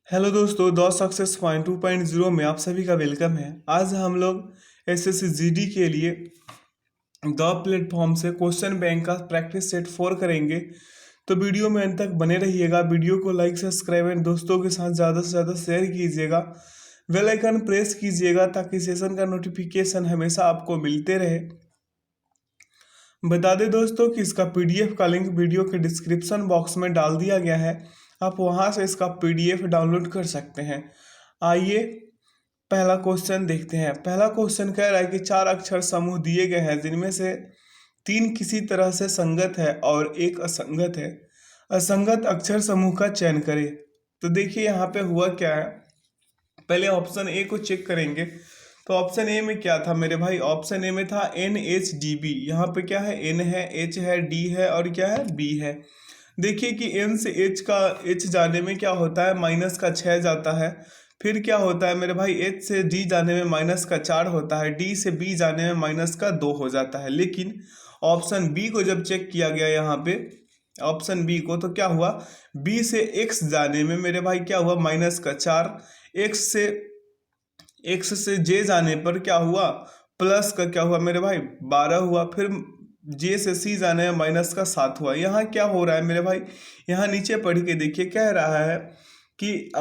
Hello दोस्तों, the success point 2.0 में आप सभी का वेलकम है। आज हम लोग एसएससी जीडी के लिए द प्लेटफॉर्म से क्वेश्चन बैंक का प्रैक्टिस सेट 4 करेंगे। तो वीडियो में अंत तक बने रहिएगा। वीडियो को लाइक सब्सक्राइब एंड दोस्तों के साथ ज़्यादा से ज़्यादा शेयर कीजिएगा। बेल आइकन प्रेस कीजिएगा ताकि सेशन का नोटिफिकेशन हमेशा आपको मिलते रहे। बता दें दोस्तों कि इसका पीडीएफ का लिंक वीडियो के डिस्क्रिप्शन बॉक्स में डाल दिया गया है। आप वहां से इसका पीडीएफ डाउनलोड कर सकते हैं। आइए पहला क्वेश्चन देखते हैं। पहला क्वेश्चन कह रहा है कि 4 अक्षर समूह दिए गए हैं जिनमें से 3 किसी तरह से संगत है और एक असंगत है। असंगत अक्षर समूह का चयन करें। तो देखिए यहाँ पे हुआ क्या है। पहले ऑप्शन ए को चेक करेंगे। तो ऑप्शन ए में क्या था मेरे भाई? ऑप्शन ए में था NHDB। यहाँ पे क्या है? N है, H है, D है और क्या है? B है। देखिए कि N से H जाने में क्या होता है? -6 जाता है। फिर क्या होता है मेरे भाई? H से D जाने में -4 होता है। D से B जाने में -2 हो जाता है। लेकिन ऑप्शन बी को जब चेक किया गया यहाँ पे, ऑप्शन बी को, तो क्या हुआ? B से X जाने में मेरे भाई क्या हुआ? -4। एक्स से जे जाने पर क्या हुआ? प्लस का क्या हुआ मेरे भाई? 12 हुआ। फिर जे से सी जाने में -7 हुआ। यहाँ क्या हो रहा है मेरे भाई? यहाँ नीचे पढ़ के देखिए, कह रहा है कि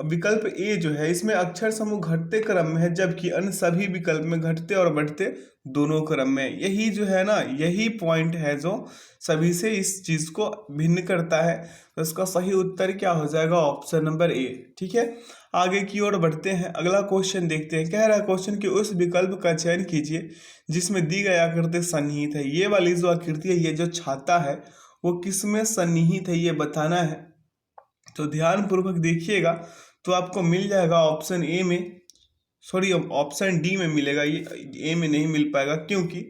विकल्प ए जो है इसमें अक्षर समूह घटते क्रम में है, जबकि अन्य सभी विकल्प में घटते और बढ़ते दोनों क्रम में। यही जो है ना, यही पॉइंट है जो सभी से इस चीज को भिन्न करता है। तो इसका सही उत्तर क्या हो जाएगा? Option number A. ठीक है, आगे की ओर बढ़ते हैं। अगला क्वेश्चन देखते हैं। कह रहा है क्वेश्चन कि उस विकल्प का चयन कीजिए जिसमें दी गई आकृति सन्निहित है। ये वाली जो आकृति है, ये जो छाता है, वो किसमें सन्निहित है ये बताना है। तो ध्यान पूर्वक देखिएगा तो आपको मिल जाएगा ऑप्शन ए में, सॉरी ऑप्शन डी में मिलेगा। ये ए में नहीं मिल पाएगा क्योंकि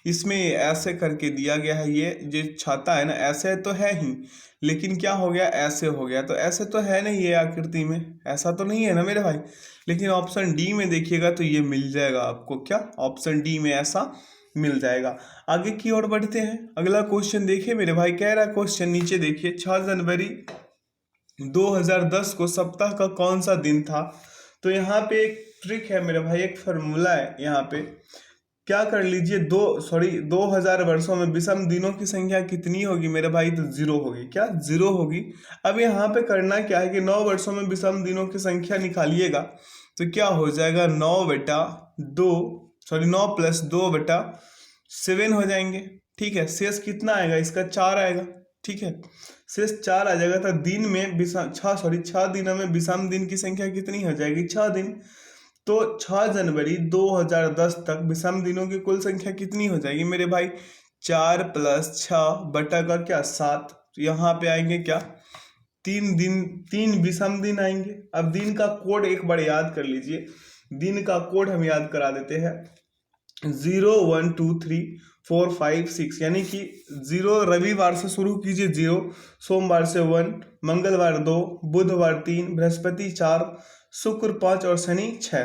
इसमें ऐसे करके दिया गया है। ये जो छाता है ना, ऐसे तो है ही, लेकिन क्या हो गया? ऐसे हो गया। तो ऐसे तो है नहीं, ये आकृति में ऐसा तो नहीं है ना मेरे भाई। लेकिन ऑप्शन डी में देखिएगा तो ये मिल जाएगा आपको। क्या? ऑप्शन डी में ऐसा मिल जाएगा। आगे की ओर बढ़ते हैं। अगला क्वेश्चन देखिए मेरे भाई। कह रहा है क्वेश्चन, नीचे देखिए, 6 जनवरी 2010 को सप्ताह का कौन सा दिन था? तो यहाँ पे एक ट्रिक है मेरे भाई, एक फॉर्मूला है। यहाँ पे क्या कर लीजिए, 2000 वर्षों में विषम दिनों की संख्या कितनी होगी मेरे भाई? तो 0 होगी। क्या? 0 होगी। अब यहाँ पे करना क्या है कि 9 वर्षों में विषम दिनों की संख्या निकालिएगा। तो क्या हो जाएगा? 9 प्लस 2/7 हो जाएंगे। ठीक है, शेष कितना आएगा? इसका 4 आएगा। ठीक है, शेष 4 आ जाएगा। तो दिन में विषम 6 दिनों में विषम दिन की संख्या कितनी हो जाएगी? 6 दिन। तो 6 जनवरी 2010 तक विषम दिनों की कुल संख्या कितनी हो जाएगी मेरे भाई? 4 + 6 बटा का क्या? 7। तो यहाँ पे आएंगे क्या? 3 दिन, 3 विषम दिन आएंगे। अब दिन का कोड एक बार याद कर लीजिए। दिन का कोड हम याद करा देते हैं। 0 1 2 3 4 5 6, यानी कि 0 रविवार से शुरू कीजिए, 0, सोमवार से 1, मंगलवार 2, बुधवार 3, बृहस्पति 4, शुक्र 5 और शनि 6।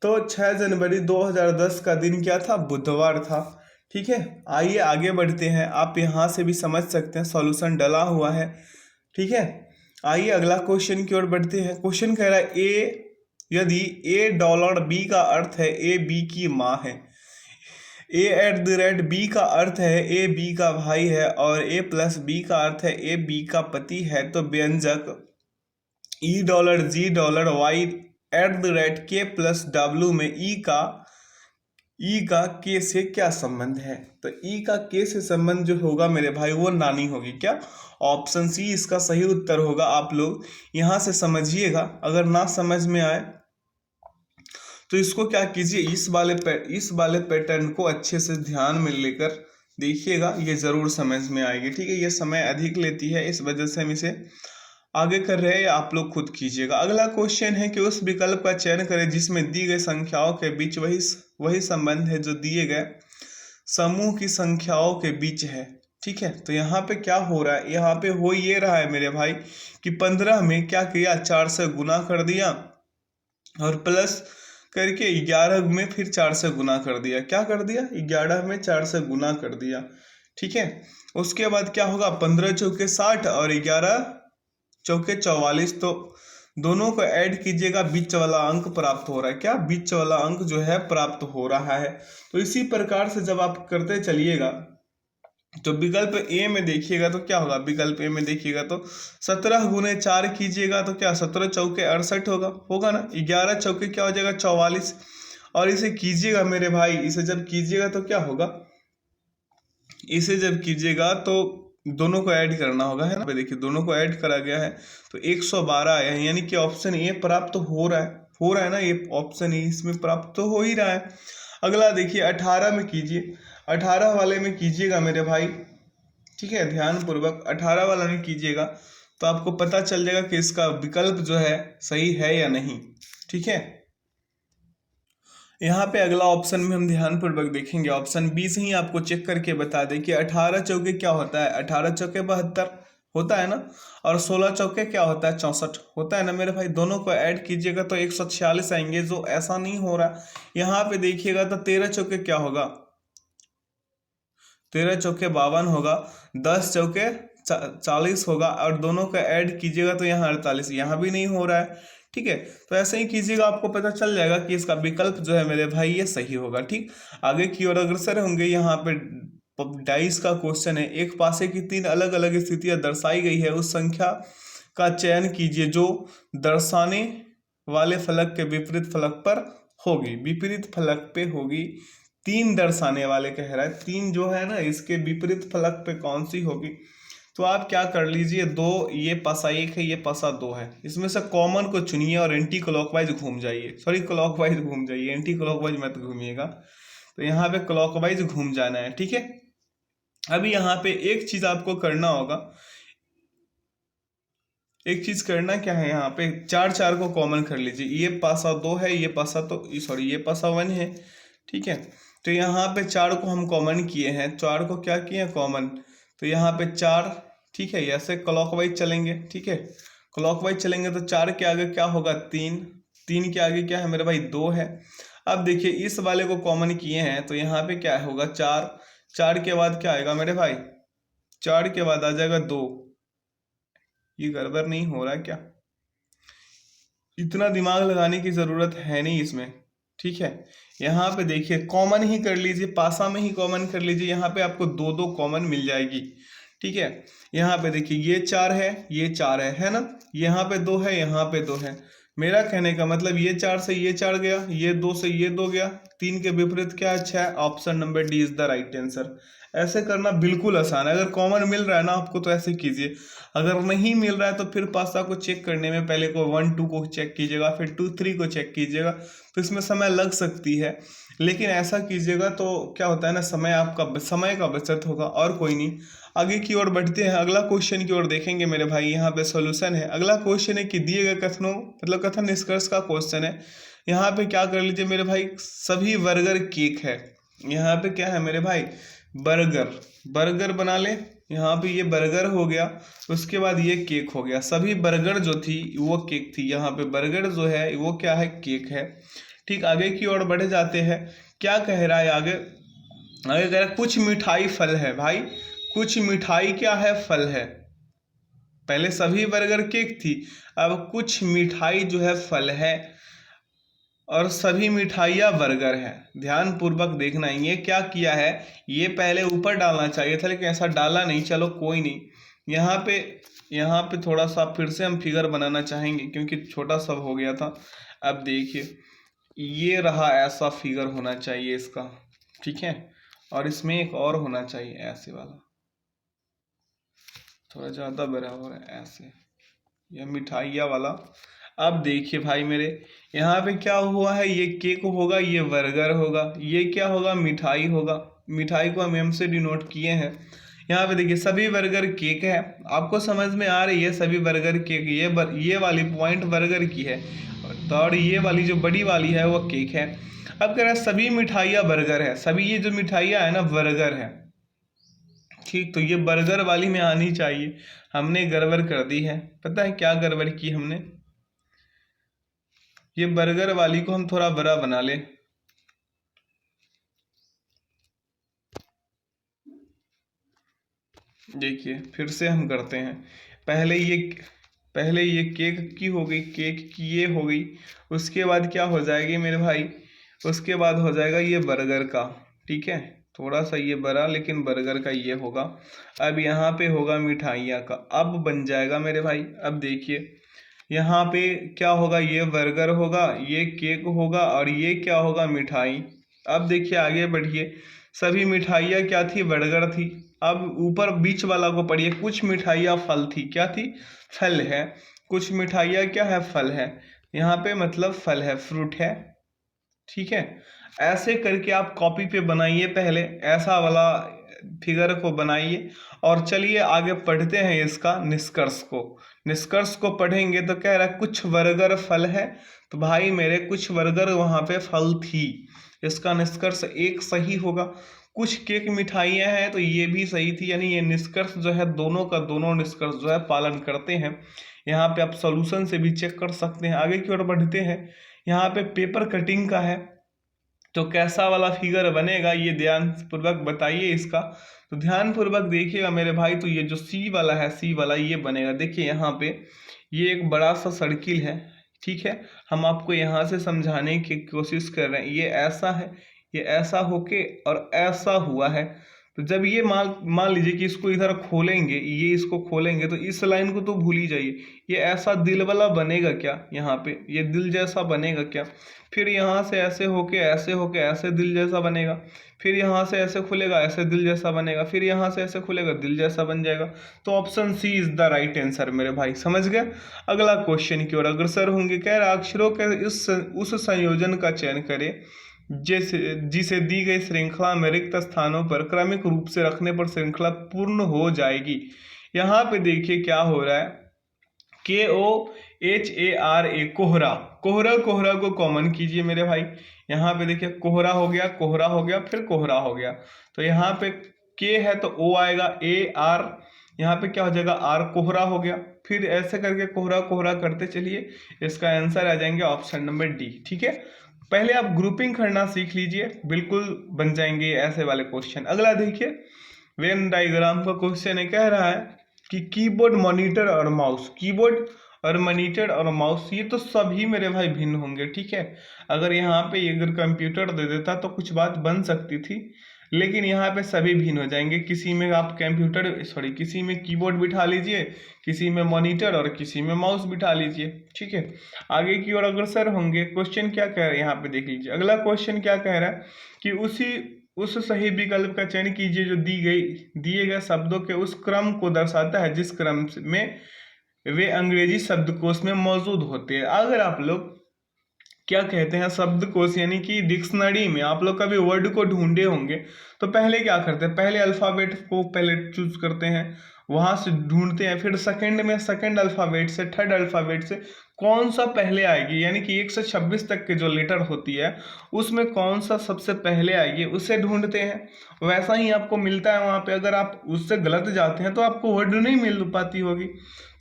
तो 6 जनवरी 2010 का दिन क्या था? बुधवार था। ठीक है, आइए आगे बढ़ते हैं। आप यहाँ से भी समझ सकते हैं, सॉल्यूशन डला हुआ है। ठीक है, आइए अगला क्वेश्चन की ओर बढ़ते हैं। क्वेश्चन कह रहा है यदि $B का अर्थ है ए बी की माँ है, A@B का अर्थ है ए बी का भाई है और A+B का अर्थ है ए बी का पति है, तो व्यंजक $Y@K+W में ई का के से क्या संबंध है? तो ई का के से संबंध जो होगा मेरे भाई, वो नानी होगी। क्या? ऑप्शन सी इसका सही उत्तर होगा। आप लोग यहां से समझिएगा। अगर ना समझ में आए तो इसको क्या कीजिए, इस वाले पैटर्न को अच्छे से ध्यान में लेकर देखिएगा, ये जरूर समझ में आएगी। ठीक है, ये समय अधिक लेती है, इस वजह से हम इसे आगे कर रहे हैं। आप लोग खुद कीजिएगा। अगला क्वेश्चन है कि उस विकल्प का चयन करें जिसमें दी गई संख्याओं के बीच वही संबंध है जो दिए गए समूह की संख्याओं के बीच है। ठीक है, तो यहाँ पे क्या हो रहा है? यहाँ पे हो ये रहा है मेरे भाई कि 15 में क्या किया? 4 से गुना कर दिया और प्लस करके 11 में फिर 4 से गुना कर दिया। क्या कर दिया? 11 में 4 से गुना कर दिया। ठीक है, उसके बाद क्या होगा? 15 चौके 60 और 11 चौके 44। तो दोनों को ऐड कीजिएगा, बीच वाला अंक प्राप्त हो रहा है। क्या? बीच वाला अंक जो है प्राप्त हो रहा है। तो इसी प्रकार से जब आप करते चलिएगा तो विकल्प ए में देखिएगा तो क्या होगा, विकल्प ए में देखिएगा तो 17 × 4 कीजिएगा तो क्या 17 चौके 68 होगा ना। 11 चौके क्या हो जाएगा 44। और इसे कीजिएगा मेरे भाई, इसे जब कीजिएगा तो क्या होगा, इसे जब कीजिएगा तो दोनों को ऐड करना होगा, है ना। देखिए दोनों को ऐड करा गया है तो 112 आया है, यानी कि ऑप्शन ए प्राप्त हो रहा है ना, ये ऑप्शन ए इसमें प्राप्त तो हो ही रहा है। अगला देखिए 18 में कीजिए, 18 वाले में कीजिएगा मेरे भाई, ठीक है, ध्यान पूर्वक 18 वाला में कीजिएगा तो आपको पता चल जाएगा कि इसका विकल्प जो है सही है या नहीं, ठीक है। यहाँ पे अगला ऑप्शन में हम ध्यान पूर्वक देखेंगे, ऑप्शन बी से ही आपको चेक करके बता दें कि 18 चौके क्या होता है, 18 चौके 72 होता है ना, और 16 चौके क्या होता है 64 होता है ना मेरे भाई। दोनों को ऐड कीजिएगा तो 146 आएंगे, जो ऐसा नहीं हो रहा। यहाँ पे देखिएगा तो 13 चौके क्या होगा, 13 चौके 52 होगा, 10 चौके 40 होगा, और दोनों का ऐड कीजिएगा तो यहाँ 48, यहाँ भी नहीं हो रहा है, ठीक है। तो ऐसे ही कीजिएगा, आपको पता चल जाएगा कि इसका विकल्प जो है मेरे भाई ये सही होगा, ठीक। आगे की ओर अग्रसर होंगे। यहाँ पे डाइस का क्वेश्चन है, एक पासे की 3 अलग अलग स्थितियां दर्शाई गई है, उस संख्या का चयन कीजिए जो दर्शाने वाले फलक के विपरीत फलक पर होगी। विपरीत फलक पे होगी, 3 दर्शाने वाले कह रहा है, 3 जो है ना इसके विपरीत फलक पे कौन सी होगी। तो आप क्या कर लीजिए, दो, ये पासा 1 है, ये पासा 2 है, इसमें से कॉमन को चुनिए और एंटी क्लॉकवाइज घूम जाइए, सॉरी क्लॉकवाइज घूम जाइए, एंटी क्लॉकवाइज मत घूमिएगा। तो यहाँ पे क्लॉकवाइज घूम जाना है, ठीक है। अभी यहाँ पे एक चीज आपको करना होगा, एक चीज करना क्या है, यहाँ पे 4 को कॉमन कर लीजिए। ये पासा 2 है, ये पासा तो सॉरी ये पासा 1 है, ठीक है। तो यहाँ पे 4 को हम कॉमन किए हैं, 4 को क्या किए हैं कॉमन, तो यहाँ पे 4, ठीक है। ऐसे क्लॉकवाइज चलेंगे, ठीक है, क्लॉकवाइज चलेंगे तो 4 के आगे क्या होगा 3, 3 के आगे क्या है मेरे भाई 2 है। अब देखिए इस वाले को कॉमन किए हैं तो यहाँ पे क्या होगा 4, 4 के बाद क्या आएगा मेरे भाई, 4 के बाद आ जाएगा 2। ये गड़बड़ नहीं हो रहा है क्या, इतना दिमाग लगाने की जरूरत है नहीं इसमें, ठीक है। यहाँ पे देखिए कॉमन ही कर लीजिए, पासा में ही कॉमन कर लीजिए, यहाँ पे आपको 2 कॉमन मिल जाएगी, ठीक है। यहाँ पे देखिए ये 4 है, ये 4 है ना, यहाँ पे 2 है, यहाँ पे 2 है। मेरा कहने का मतलब ये 4 से ये 4 गया, ये 2 से ये 2 गया, 3 के विपरीत क्या अच्छा है, option number D is the right answer. ऐसे करना बिल्कुल आसान है, अगर कॉमन मिल रहा है ना आपको तो ऐसे कीजिए, अगर नहीं मिल रहा है तो फिर पास्ता को चेक करने में पहले को 1 2 को चेक कीजिएगा, फिर 2 3 को चेक कीजिएगा, तो इसमें समय लग सकती है। लेकिन ऐसा कीजिएगा तो क्या होता है ना, समय का बचत होगा, और कोई नहीं। आगे की ओर बढ़ते हैं, अगला क्वेश्चन की ओर देखेंगे मेरे भाई। यहाँ पे सॉल्यूशन है, अगला क्वेश्चन है कि दिए गए कथनों मतलब कथन निष्कर्ष का क्वेश्चन है। यहाँ पे क्या कर लीजिए मेरे भाई, सभी बर्गर केक है, यहाँ पे क्या है मेरे भाई बर्गर, बर्गर बना ले। यहाँ पे ये बर्गर हो गया, उसके बाद ये केक हो गया, सभी बर्गर जो थी वो केक थी, यहाँ पे बर्गर जो है वो क्या है केक है, ठीक। आगे की ओर बढ़े जाते हैं, क्या कह रहा है आगे, आगे कह रहा है कुछ मिठाई फल है भाई, कुछ मिठाई क्या है फल है। पहले सभी बर्गर केक थी, अब कुछ मिठाई जो है फल है, और सभी मिठाइयाँ बर्गर है। ध्यान पूर्वक देखना, ये क्या किया है, ये पहले ऊपर डालना चाहिए था लेकिन ऐसा डाला नहीं, चलो कोई नहीं। यहाँ पे थोड़ा सा फिर से हम फिगर बनाना चाहेंगे क्योंकि छोटा सा हो गया था। अब देखिए ये रहा, ऐसा फिगर होना चाहिए इसका, ठीक है। और इसमें एक और होना चाहिए ऐसे वाला, थोड़ा ज़्यादा बड़ा हो रहा है ऐसे, यह मिठाइया वाला। अब देखिए भाई मेरे, यहाँ पे क्या हुआ है, ये केक होगा, ये बर्गर होगा, ये क्या होगा मिठाई होगा, मिठाई को हम एम से डिनोट किए हैं। यहाँ पे देखिए सभी बर्गर केक है, आपको समझ में आ रही है, सभी बर्गर केक, ये वाली पॉइंट बर्गर की है, तो और ये वाली जो बड़ी वाली है वो केक है। अब कह रहा है सभी मिठाइयाँ बर्गर है, सभी ये जो मिठाइयाँ है ना बर्गर है, ठीक। तो ये बर्गर वाली में आनी चाहिए, हमने गड़बड़ कर दी है। पता है क्या गड़बड़ की हमने, ये बर्गर वाली को हम थोड़ा बड़ा बना ले, देखिए फिर से हम करते हैं। पहले पहले ये केक की हो गई, केक की ये हो गई, उसके बाद क्या हो जाएगी मेरे भाई, उसके बाद हो जाएगा ये बर्गर का। ठीक है, थोड़ा सा ये बड़ा, लेकिन बर्गर का ये होगा। अब यहाँ पे होगा मिठाइयाँ का, अब बन जाएगा मेरे भाई। अब देखिए यहाँ पे क्या होगा, ये बर्गर होगा, ये केक होगा, और ये क्या होगा, मिठाई। अब देखिए आगे बढ़िए, सभी मिठाइयाँ क्या थी, बर्गर थी। अब ऊपर बीच वाला को पढ़िए, कुछ मिठाइयाँ फल थी, क्या थी, फल है। कुछ मिठाइयाँ क्या है, फल है। यहाँ पे मतलब फल है, फ्रूट है। ठीक है, ऐसे करके आप कॉपी पे बनाइए, पहले ऐसा वाला फिगर को बनाइए। और चलिए आगे पढ़ते हैं इसका निष्कर्ष को। निष्कर्ष को पढ़ेंगे तो कह रहा है कुछ बर्गर फल है, तो भाई मेरे कुछ बर्गर वहां पे फल थी, इसका निष्कर्ष एक सही होगा। कुछ केक मिठाइयाँ हैं तो ये भी सही थी, यानी ये निष्कर्ष जो है दोनों का दोनों निष्कर्ष जो है पालन करते हैं। यहाँ पे आप सॉल्यूशन से भी चेक कर सकते हैं। आगे की ओर बढ़ते हैं, यहाँ पे पेपर कटिंग का है, तो कैसा वाला फिगर बनेगा ये ध्यान पूर्वक बताइए इसका। तो ध्यान पूर्वक देखिएगा मेरे भाई, तो ये जो सी वाला है, सी वाला ये बनेगा। देखिए यहाँ पे ये एक बड़ा सा सर्किल है, ठीक है, हम आपको यहाँ से समझाने की कोशिश कर रहे हैं। ये ऐसा है, ये ऐसा होके और ऐसा हुआ है। तो जब ये मान मान लीजिए कि इसको इधर खोलेंगे, ये इसको खोलेंगे, तो इस लाइन को तो भूल ही जाइए। ये ऐसा दिल वाला बनेगा क्या, यहाँ पे ये दिल जैसा बनेगा क्या। फिर यहाँ से ऐसे होके ऐसे दिल जैसा बनेगा। फिर यहाँ से ऐसे खुलेगा, ऐसे दिल जैसा बनेगा। फिर यहाँ से ऐसे खुलेगा, दिल जैसा बन जाएगा। तो option C is the right answer मेरे भाई, समझ गए। अगला क्वेश्चन की ओर अग्रसर होंगे। कह रहा अक्षरों के उस संयोजन का चयन करें जिसे दी गई श्रृंखला में रिक्त स्थानों पर क्रमिक रूप से रखने पर श्रृंखला पूर्ण हो जाएगी। यहाँ पे देखिए क्या हो रहा है, KOHARA, कोहरा। कोहरा कोहरा को कॉमन कीजिए मेरे भाई। यहाँ पे देखिए कोहरा हो गया, कोहरा हो गया, फिर कोहरा हो गया। तो यहाँ पे के है तो ओ आएगा, AR, यहाँ पे क्या हो जाएगा, आर, कोहरा हो गया। फिर ऐसे करके कोहरा कोहरा करते चलिए, इसका आंसर आ जाएंगे ऑप्शन नंबर डी। ठीक है, पहले आप ग्रुपिंग करना सीख लीजिए, बिल्कुल बन जाएंगे ऐसे वाले क्वेश्चन। अगला देखिए, वेन डायग्राम का क्वेश्चन है, कह रहा है कि कीबोर्ड, मॉनिटर और माउस। कीबोर्ड और मॉनिटर और माउस ये तो सभी मेरे भाई भिन्न होंगे। ठीक है, अगर यहाँ पे अगर कंप्यूटर दे देता तो कुछ बात बन सकती थी, लेकिन यहाँ पे सभी भिन्न हो जाएंगे। किसी में आप किसी में कीबोर्ड बिठा लीजिए, किसी में मॉनिटर और किसी में माउस बिठा लीजिए। ठीक है, आगे की ओर अग्रसर होंगे। क्वेश्चन क्या कह रहा है यहाँ पे देख लीजिए। अगला क्वेश्चन क्या कह रहा है कि उस सही विकल्प का चयन कीजिए जो दिए गए शब्दों के उस क्रम को दर्शाता है जिस क्रम में वे अंग्रेजी शब्दकोश में मौजूद होते हैं। अगर आप लोग क्या कहते हैं शब्दकोश यानी कि डिक्शनरी में आप लोग कभी वर्ड को ढूंढे होंगे, तो पहले क्या करते हैं, पहले अल्फाबेट को पहले चूज करते हैं, वहां से ढूंढते हैं, फिर सेकंड में सेकंड अल्फाबेट से, थर्ड अल्फाबेट से कौन सा पहले आएगी, यानी कि 1 से 26 तक के जो लेटर होती है उसमें कौन सा सबसे पहले आएगी उसे ढूंढते हैं। वैसा ही आपको मिलता है वहां पे। अगर आप उससे गलत जाते हैं तो आपको वर्ड नहीं मिल पाती होगी।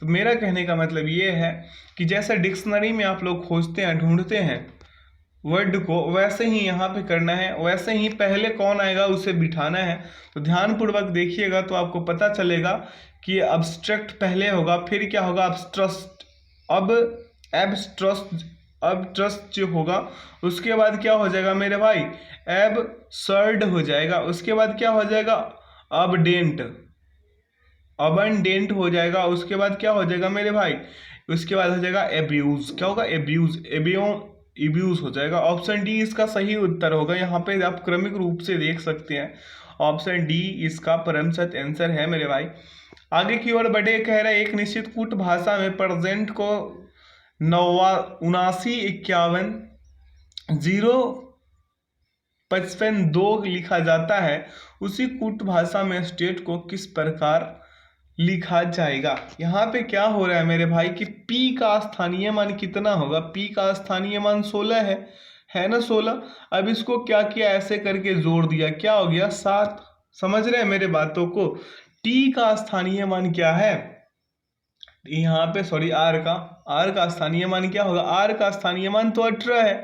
तो मेरा कहने का मतलब ये है कि जैसे डिक्शनरी में आप लोग खोजते हैं, ढूंढते हैं वर्ड को, वैसे ही यहाँ पे करना है, वैसे ही पहले कौन आएगा उसे बिठाना है। तो ध्यान पूर्वक देखिएगा तो आपको पता चलेगा कि अब्स्ट्रैक्ट पहले होगा, फिर क्या होगा, अब्स्ट्रस्ट, अब एब्स्ट्रस्ट जो होगा, उसके बाद क्या हो जाएगा मेरे भाई, एबसर्ड हो जाएगा। उसके बाद क्या हो जाएगा, अबंडेंट हो जाएगा। उसके बाद क्या हो जाएगा मेरे भाई, उसके बाद हो जाएगा एब्यूज। क्या होगा, एब्यूज हो जाएगा। ऑप्शन डी इसका सही उत्तर होगा। यहाँ पे आप क्रमिक रूप से देख सकते हैं, ऑप्शन डी इसका परम सत्य आंसर है मेरे भाई। आगे की ओर बढ़े, कह रहा है एक निश्चित कूट भाषा में प्रेजेंट को 79 51 0 55 2 लिखा जाता है, उसी कूट भाषा में स्टेट को किस प्रकार लिखा जाएगा। यहाँ पे क्या हो रहा है मेरे भाई कि P का स्थानीय मान कितना होगा, P का स्थानीय मान 16 है ना, 16। अब इसको क्या किया, ऐसे करके जोड़ दिया, क्या हो गया, 7। समझ रहे हैं मेरे बातों को। T का स्थानीय मान क्या है, यहाँ पे R का स्थानीय मान क्या होगा, R का स्थानीय मान तो 18 है।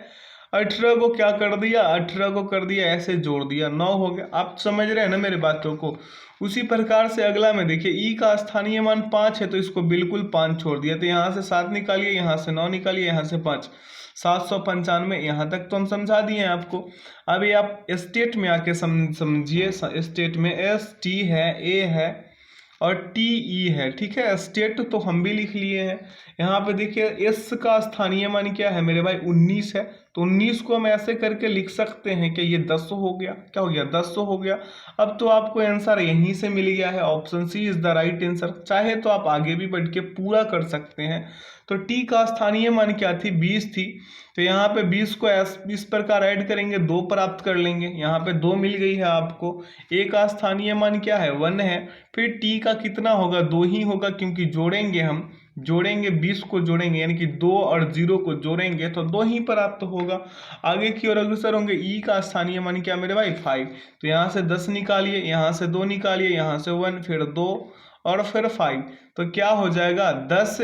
18 को क्या कर दिया, 18 को कर दिया ऐसे जोड़ दिया, 9 हो गया। आप समझ रहे हैं ना मेरे बातों को। उसी प्रकार से अगला में देखिए ई का स्थानीय मान 5 है तो इसको बिल्कुल 5 छोड़ दिया, तो यहाँ से 7 निकालिए, यहाँ से 9 निकालिए, यहाँ से 5, 795। यहाँ तक तो हम समझा दिए हैं आपको। अभी आप स्टेट में आके समझिए। स्टेट में एस टी है, ए है और टी ई है, ठीक है। स्टेट तो हम भी लिख लिए हैं। यहाँ पे देखिए एस का स्थानीय मान क्या है मेरे भाई, 19 है, तो 19 को हम ऐसे करके लिख सकते हैं कि ये 10 हो गया। क्या हो गया, 10 हो गया। अब तो आपको आंसर यहीं से मिल गया है, option C is the right answer. चाहे तो आप आगे भी बढ़ के पूरा कर सकते हैं। तो टी का स्थानीय मान क्या थी, 20 थी, तो यहाँ पे 20 को इस प्रकार ऐड करेंगे, 2 प्राप्त कर लेंगे। यहाँ पे 2 मिल गई है आपको। ए का स्थानीय मान क्या है, 1 है। फिर टी का कितना होगा, 2 ही होगा, क्योंकि जोड़ेंगे हम, जोड़ेंगे 20 को जोड़ेंगे, यानी कि 2 और 0 को जोड़ेंगे तो 2 ही प्राप्त होगा। आगे की ओर अग्रसर होंगे। ई का स्थानीय मान क्या मेरे भाई, 5, तो यहाँ से 10 निकालिए, यहाँ से 2 निकालिए, यहाँ से 1, फिर 2 और फिर 5, तो क्या हो जाएगा 10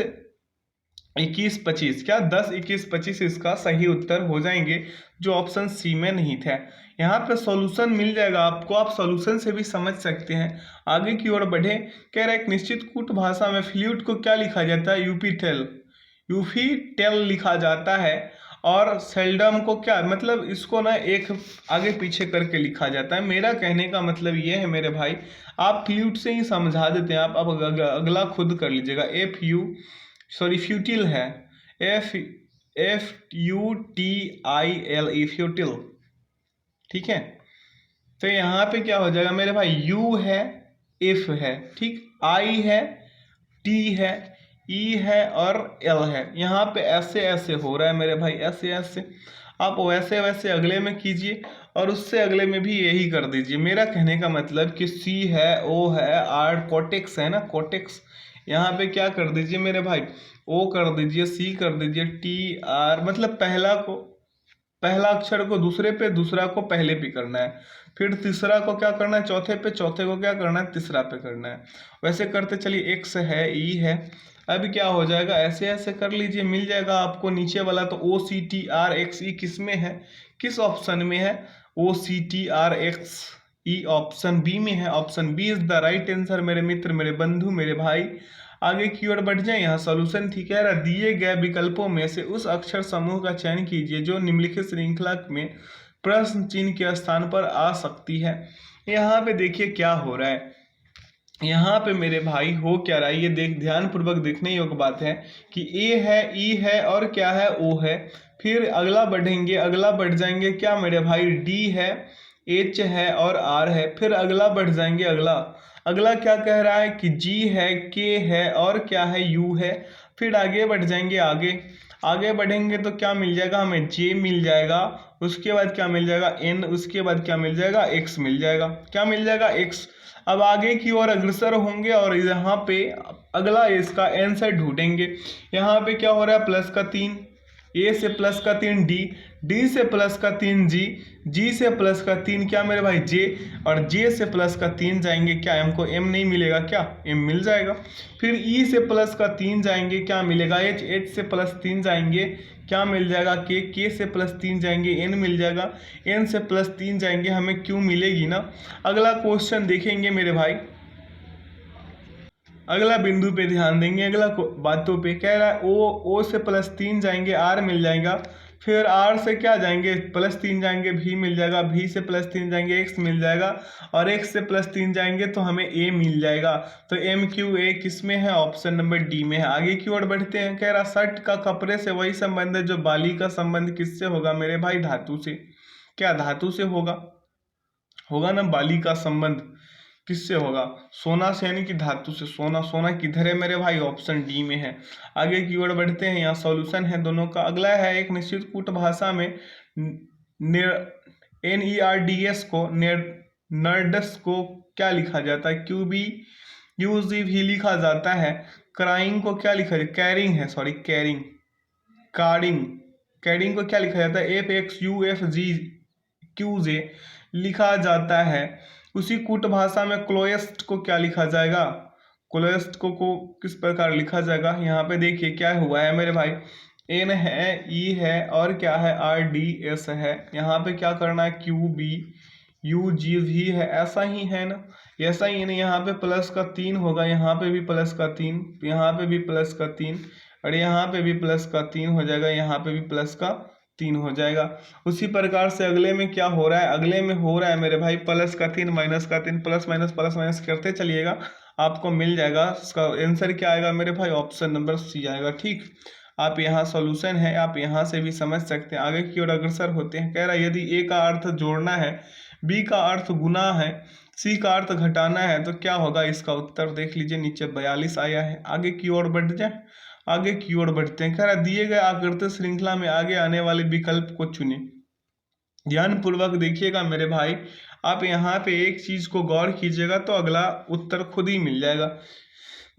21 25। क्या 10 21 25 इसका सही उत्तर हो जाएंगे, जो ऑप्शन सी में नहीं था। यहाँ पे सॉल्यूशन मिल जाएगा आपको, आप सॉल्यूशन से भी समझ सकते हैं। आगे की ओर बढ़े, कह रहा है एक निश्चित कूट भाषा में फ्लूट को क्या लिखा जाता है, यूपीटेल, यूपीटेल लिखा जाता है। और सेल्डम को क्या, मतलब इसको ना एक आगे पीछे करके लिखा जाता है। मेरा कहने का मतलब ये है मेरे भाई, आप फ्लूट से ही समझा देते हैं आप। अब अगला खुद कर लीजिएगा। फ्यूटिल है, FUTILE, फ्यूटिल, ठीक है। तो यहाँ पे क्या हो जाएगा मेरे भाई, यू है, एफ है, ठीक, आई है, टी है, ई है और एल है। यहाँ पे ऐसे ऐसे हो रहा है मेरे भाई, ऐसे ऐसे। आप वैसे वैसे अगले में कीजिए और उससे अगले में भी यही कर दीजिए। मेरा कहने का मतलब कि सी है, ओ है, आर कोटेक्स है ना, कोटेक्स, यहाँ पे क्या कर दीजिए मेरे भाई, ओ कर दीजिए, सी कर दीजिए, टी आर, मतलब पहला अक्षर को दूसरे पे, दूसरा को पहले पे करना है, फिर तीसरा को क्या करना है चौथे पे, चौथे को क्या करना है तीसरा पे करना है। वैसे करते चलिए, एक्स है, ई है। अभी क्या हो जाएगा, ऐसे ऐसे कर लीजिए, मिल जाएगा आपको नीचे वाला। तो OCTRXE किस में है, किस ऑप्शन में है, OCTRXE ऑप्शन बी में है। Option B is the right answer मेरे मित्र, मेरे बंधु, मेरे भाई। आगे की ओर बढ़ जाए, यहाँ सॉल्यूशन ठीक है। दिए गए विकल्पों में से उस अक्षर समूह का चयन कीजिए जो निम्नलिखित श्रृंखला में प्रश्न चिन्ह के स्थान पर आ सकती है। यहाँ पे देखिए क्या हो रहा है, यहाँ पे मेरे भाई हो क्या रहा है, ये ध्यान पूर्वक देखने योग्य बात है कि ए है, ई है और क्या है, ओ है। फिर अगला बढ़ेंगे, अगला बढ़ जाएंगे, क्या मेरे भाई, डी है, एच है और आर है। फिर अगला बढ़ जाएंगे, अगला अगला क्या कह रहा है कि जी है, के है और क्या है, यू है। फिर आगे बढ़ जाएंगे, आगे बढ़ेंगे तो क्या मिल जाएगा हमें, जे मिल जाएगा। उसके बाद क्या मिल जाएगा, एन। उसके बाद क्या मिल जाएगा, एक्स मिल जाएगा। क्या मिल जाएगा, एक्स। अब आगे की ओर अग्रसर होंगे और यहाँ पे अगला इसका आंसर ढूंढेंगे। यहाँ पे क्या हो रहा है, प्लस का 3, ए से प्लस का 3 डी, डी से प्लस का 3 जी, जी से प्लस का 3 क्या मेरे भाई, जे, और जे से प्लस का 3 जाएंगे, क्या एम को एम नहीं मिलेगा, क्या एम मिल जाएगा। फिर ई से प्लस का 3 जाएंगे, क्या मिलेगा, एच, एच से प्लस 3 जाएंगे, क्या मिल जाएगा, के से प्लस 3 जाएंगे, एन मिल जाएगा, एन से प्लस 3 जाएंगे, हमें क्यू मिलेगी ना। अगला क्वेश्चन देखेंगे मेरे भाई, अगला बिंदु पे ध्यान देंगे, अगला बातों पे कह रहा है ओ से प्लस 3 जाएंगे, आर मिल जाएगा। फिर आर से क्या जाएंगे, प्लस 3 जाएंगे, भी मिल जाएगा, भी से प्लस 3 जाएंगे, एक्स मिल जाएगा, और एक्स से प्लस 3 जाएंगे तो हमें ए मिल जाएगा। तो एम क्यू ए किस में है, ऑप्शन नंबर डी में है। आगे की ओर बढ़ते हैं, कह रहा शर्ट का कपड़े से वही संबंध है जो बाली का संबंध किससे होगा मेरे भाई, धातु से। क्या धातु से होगा, होगा ना, बाली का संबंध किससे होगा, सोना से, यानी कि धातु से। सोना, सोना किधर है मेरे भाई, ऑप्शन डी में है। आगे की ओर बढ़ते हैं, यहाँ सॉल्यूशन है दोनों का। अगला है एक निश्चित कूट भाषा में NERDS को, नर्डस को क्या लिखा जाता है, QBUZ भी लिखा जाता है। क्राइंग को क्या लिखा जाता है, कैरिंग है, सॉरी कैरिंग, कैरिंग को क्या लिखा जाता है, FXUFGQJ लिखा जाता है। उसी कूट भाषा में क्लोएस्ट को क्या लिखा जाएगा, क्लोएस्ट को किस प्रकार लिखा जाएगा। यहाँ पे देखिए क्या हुआ है मेरे भाई, एन है, ई है, और क्या है, आर डी एस है। यहाँ पे क्या करना है, क्यू बी यू जी भी है, ऐसा ही है ना। ऐसा ही है ना, यहाँ पे प्लस का 3 होगा, यहाँ पे भी प्लस का 3, यहाँ पे भी प्लस का 3, और यहाँ पे भी प्लस का 3 हो जाएगा, यहाँ पे भी प्लस का 3 हो जाएगा। उसी प्रकार से अगले में क्या हो रहा है, अगले में हो रहा है मेरे भाई प्लस का 3 माइनस का 3, प्लस माइनस करते चलिएगा, आपको मिल जाएगा। इसका आंसर क्या आएगा मेरे भाई, ऑप्शन नंबर सी आएगा। ठीक, आप यहाँ सॉल्यूशन है, आप यहाँ से भी समझ सकते हैं। आगे की ओर अग्रसर होते हैं। कह रहा है यदि ए का अर्थ जोड़ना है, बी का अर्थ गुना है, सी का अर्थ घटाना है तो क्या होगा। इसका उत्तर देख लीजिए, नीचे 42 आया है। आगे की ओर बढ़ जाए, आगे की ओर बढ़ते हैं। कह रहा दिए गए आकृति श्रृंखला में आगे आने वाले विकल्प को चुने। ध्यान पूर्वक देखिएगा मेरे भाई, आप यहाँ पे एक चीज को गौर कीजिएगा तो अगला उत्तर खुद ही मिल जाएगा।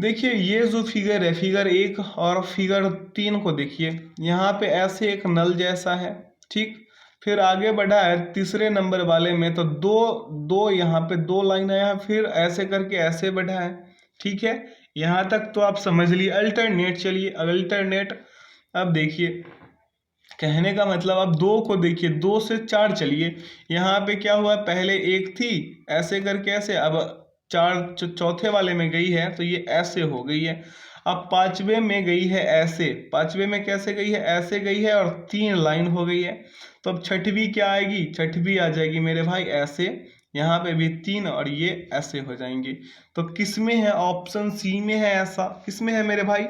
देखिए ये जो फिगर है, फिगर 1 और फिगर 3 को देखिए, यहाँ पे ऐसे एक नल जैसा है। ठीक, फिर आगे बढ़ा है तीसरे नंबर वाले में तो दो दो यहाँ पे 2 लाइन आया है, फिर ऐसे करके ऐसे बढ़ा है। ठीक है, यहाँ तक तो आप समझ लिए। अल्टरनेट चलिए, अल्टरनेट अब देखिए, कहने का मतलब आप 2 को देखिए, 2 से 4 चलिए। यहाँ पे क्या हुआ, पहले 1 थी, ऐसे करके ऐसे, अब 4 चौथे वाले में गई है तो ये ऐसे हो गई है। अब पांचवे में गई है ऐसे, पांचवे में कैसे गई है, ऐसे गई है, और 3 लाइन हो गई है। तो अब छठवीं क्या आएगी, छठवीं आ जाएगी मेरे भाई ऐसे, यहाँ पे भी 3 और ये ऐसे हो जाएंगे। तो किस में है, ऑप्शन सी में है ऐसा। किस में है मेरे भाई,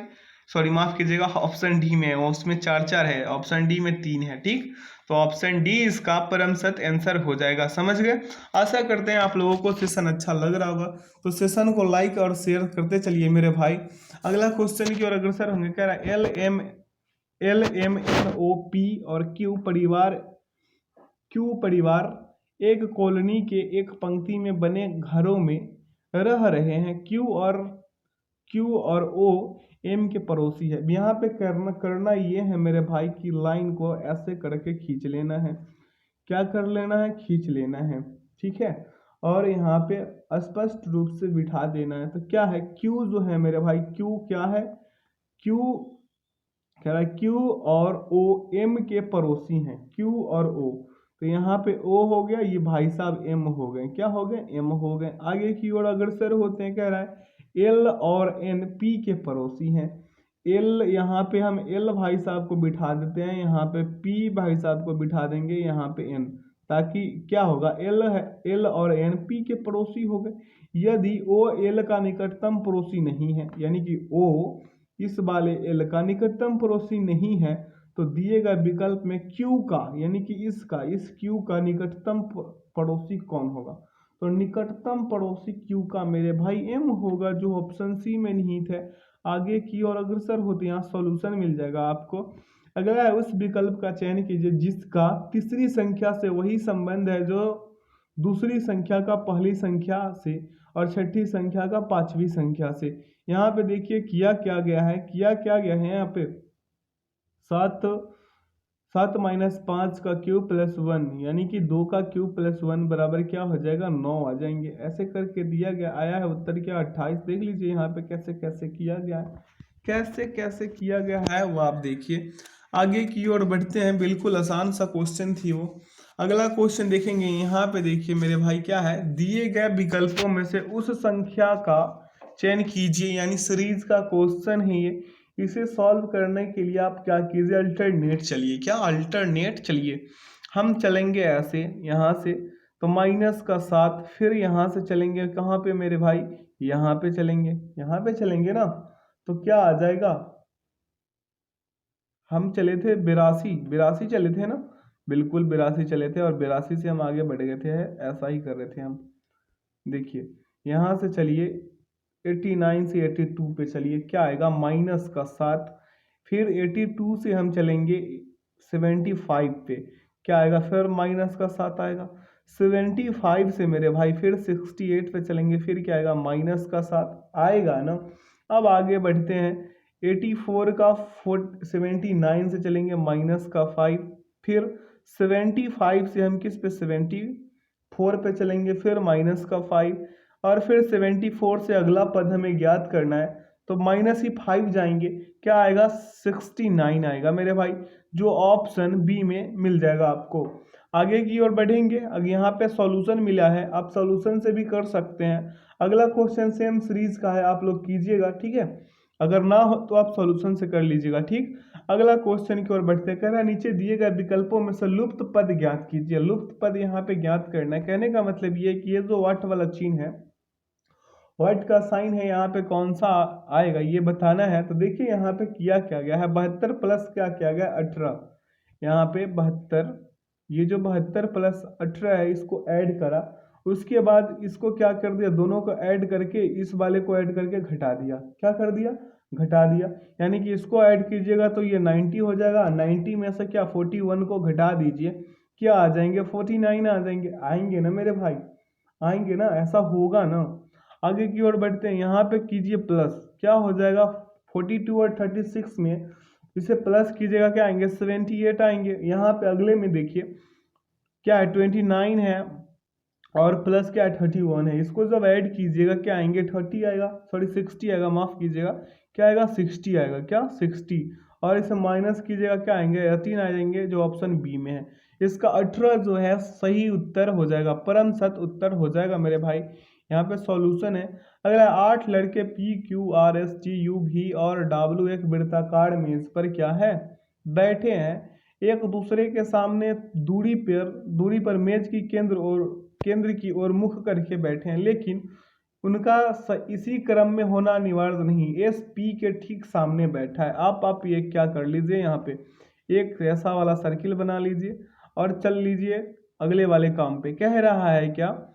सॉरी माफ कीजिएगा, ऑप्शन डी में है, उसमें 4 है, ऑप्शन डी में 3 है। ठीक, तो ऑप्शन डी इसका परम सत्य आंसर हो जाएगा। समझ गए। आशा करते हैं आप लोगों को सेशन अच्छा लग रहा होगा, तो सेशन को लाइक और शेयर करते चलिए मेरे भाई। अगला क्वेश्चन की ओर अग्रसर होंगे। कह रहा है L M N O P और क्यू परिवार एक कॉलोनी के एक पंक्ति में बने घरों में रह रहे हैं। क्यू और ओ एम के पड़ोसी है। यहाँ पे करना ये है मेरे भाई की लाइन को ऐसे करके खींच लेना है। क्या कर लेना है, खींच लेना है। ठीक है, और यहाँ पे स्पष्ट रूप से बिठा देना है। तो क्या है, क्यू जो है मेरे भाई, क्यू क्या है, क्यू कह रहा है क्यू और ओ एम के पड़ोसी हैं। क्यू और ओ, तो यहाँ पे ओ हो गया, ये भाई साहब एम हो गए। क्या हो गए, एम हो गए। आगे की ओर अग्रसर होते हैं। कह रहा है एल और एन पी के पड़ोसी हैं। एल, यहाँ पे हम एल भाई साहब को बिठा देते हैं, यहाँ पे पी भाई साहब को बिठा देंगे, यहाँ पे एन, ताकि क्या होगा, एल है, एल और एन पी के पड़ोसी हो गए। यदि ओ एल का निकटतम पड़ोसी नहीं है, यानी कि ओ इस वाले एल का निकटतम पड़ोसी नहीं है, तो दिए गए विकल्प में क्यू का, यानी कि इस क्यू का निकटतम पड़ोसी कौन होगा। तो निकटतम पड़ोसी क्यू का मेरे भाई एम होगा, जो ऑप्शन सी में निहित है। आगे की ओर अग्रसर होते यहाँ सॉल्यूशन मिल जाएगा आपको। अगला है उस विकल्प का चयन कीजिए जिसका तीसरी संख्या से वही संबंध है जो दूसरी संख्या का पहली संख्या से और छठी संख्या का पांचवी संख्या से। यहाँ पे देखिए किया क्या गया है, यहाँ पे 7 माइनस 5 का क्यूब प्लस 1, यानी कि 2 का क्यूब प्लस 1 बराबर क्या हो जाएगा, 9 आ जाएंगे। ऐसे करके दिया गया, आया है उत्तर क्या, 28। देख लीजिए यहाँ पे कैसे कैसे किया गया है, कैसे कैसे किया गया है वो आप देखिए। आगे की ओर बढ़ते हैं, बिल्कुल आसान सा क्वेश्चन थी वो। अगला क्वेश्चन देखेंगे, यहाँ पे देखिए मेरे भाई क्या है, दिए गए विकल्पों में से उस संख्या का चयन कीजिए, यानी सीरीज का क्वेश्चन है ये। इसे सॉल्व करने के लिए आप क्या कीजिए, अल्टरनेट चलिए। क्या, अल्टरनेट चलिए। हम चलेंगे ऐसे, यहाँ से तो माइनस का 7, फिर यहाँ से चलेंगे कहाँ पे मेरे भाई, यहाँ पे चलेंगे, यहाँ पे चलेंगे ना, तो क्या आ जाएगा, हम चले थे 82 चले थे ना, बिल्कुल 82 चले थे, और 82 से हम आगे बढ़ गए थे, ऐसा ही कर रहे थे हम। देखिए यहाँ से चलिए 89 से 82 पे चलिए, क्या आएगा, माइनस का 7, फिर 82 से हम चलेंगे 75 पे, क्या आएगा, फिर माइनस का 7 आएगा। 75 से मेरे भाई फिर 68 पे चलेंगे, फिर क्या आएगा, माइनस का 7 आएगा ना। अब आगे बढ़ते हैं, 84 का 79 से चलेंगे, माइनस का 5, फिर 75 से हम किस पे, 74 पे चलेंगे, फिर माइनस का 5, और फिर 74 से अगला पद हमें ज्ञात करना है, तो माइनस ही 5 जाएंगे, क्या आएगा 69 आएगा मेरे भाई, जो ऑप्शन बी में मिल जाएगा आपको। आगे की ओर बढ़ेंगे, अब यहाँ पे सॉल्यूशन मिला है, आप सॉल्यूशन से भी कर सकते हैं। अगला क्वेश्चन सेम सीरीज का है, आप लोग कीजिएगा, ठीक है। अगर ना हो तो आप सॉल्यूशन से कर लीजिएगा, ठीक। अगला क्वेश्चन की ओर बढ़ते हैं, कह रहा है नीचे दिए गए विकल्पों में से लुप्त पद ज्ञात कीजिए। लुप्त पद यहाँ पे ज्ञात करना है, कहने का मतलब ये कि ये जो व्हाट वाला चिन्ह है, व्हाट का साइन है, यहाँ पे कौन सा आएगा ये बताना है। तो देखिए यहाँ पे किया क्या गया है, 72 प्लस क्या किया गया 18, यहाँ पे 72, ये जो 72 प्लस 18 है इसको ऐड करा, उसके बाद इसको क्या कर दिया, दोनों को ऐड करके इस वाले को ऐड करके घटा दिया, क्या कर दिया, घटा दिया। यानी कि इसको ऐड कीजिएगा तो ये 90 हो जाएगा, 90 में से क्या 41 को घटा दीजिए, क्या आ जाएंगे 49 आ जाएंगे, आएंगे ना मेरे भाई, आएंगे ना, ऐसा होगा ना। आगे की ओर बढ़ते हैं, यहाँ पे कीजिए प्लस, क्या हो जाएगा 42 और 36 में इसे प्लस कीजिएगा, क्या आएंगे 78 आएंगे। यहाँ पे अगले में देखिए क्या है 29 है और प्लस क्या है 31 है, इसको जब ऐड कीजिएगा क्या आएंगे 30 आएगा, सॉरी 60 आएगा, माफ कीजिएगा, क्या आएगा 60 आएगा, क्या 60, और इसे माइनस कीजिएगा क्या आएंगे 18 आ जाएंगे, जो ऑप्शन बी में है। इसका 18 जो है सही उत्तर हो जाएगा, परम सत उत्तर हो जाएगा मेरे भाई। यहाँ पे सॉल्यूशन है, अगला 8 लड़के P Q R S T U भी और डब्ल्यू एक वृत्ताकार मेज पर क्या है बैठे हैं, एक दूसरे के सामने दूरी पर मेज की केंद्र की ओर मुख करके बैठे हैं, लेकिन उनका इसी क्रम में होना अनिवार्य नहीं, एस पी के ठीक सामने बैठा है। आप ये क्या कर लीजिए, यहाँ पे एक ऐसा वाला सर्किल बना लीजिए और चल लीजिए अगले वाले काम पे। कह रहा है क्या,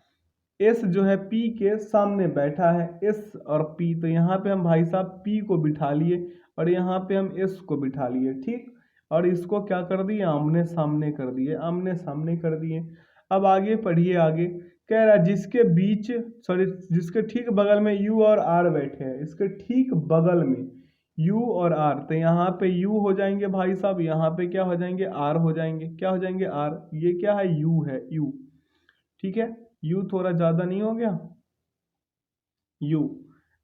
एस जो है पी के सामने बैठा है, एस और पी, तो यहाँ पे हम भाई साहब पी को बिठा लिए और यहाँ पे हम एस को बिठा लिए, ठीक। और इसको क्या कर दिए, आमने सामने कर दिए, आमने सामने कर दिए। अब आगे पढ़िए, आगे कह रहा है जिसके बीच, सॉरी जिसके ठीक बगल में यू और आर बैठे हैं, इसके ठीक बगल में यू और आर, तो यहाँ पे यू हो जाएंगे भाई साहब, यहाँ पे क्या हो जाएंगे आर हो जाएंगे, क्या हो जाएंगे आर, ये क्या है यू है, यू, ठीक है। यू थोड़ा ज्यादा नहीं हो गया, यू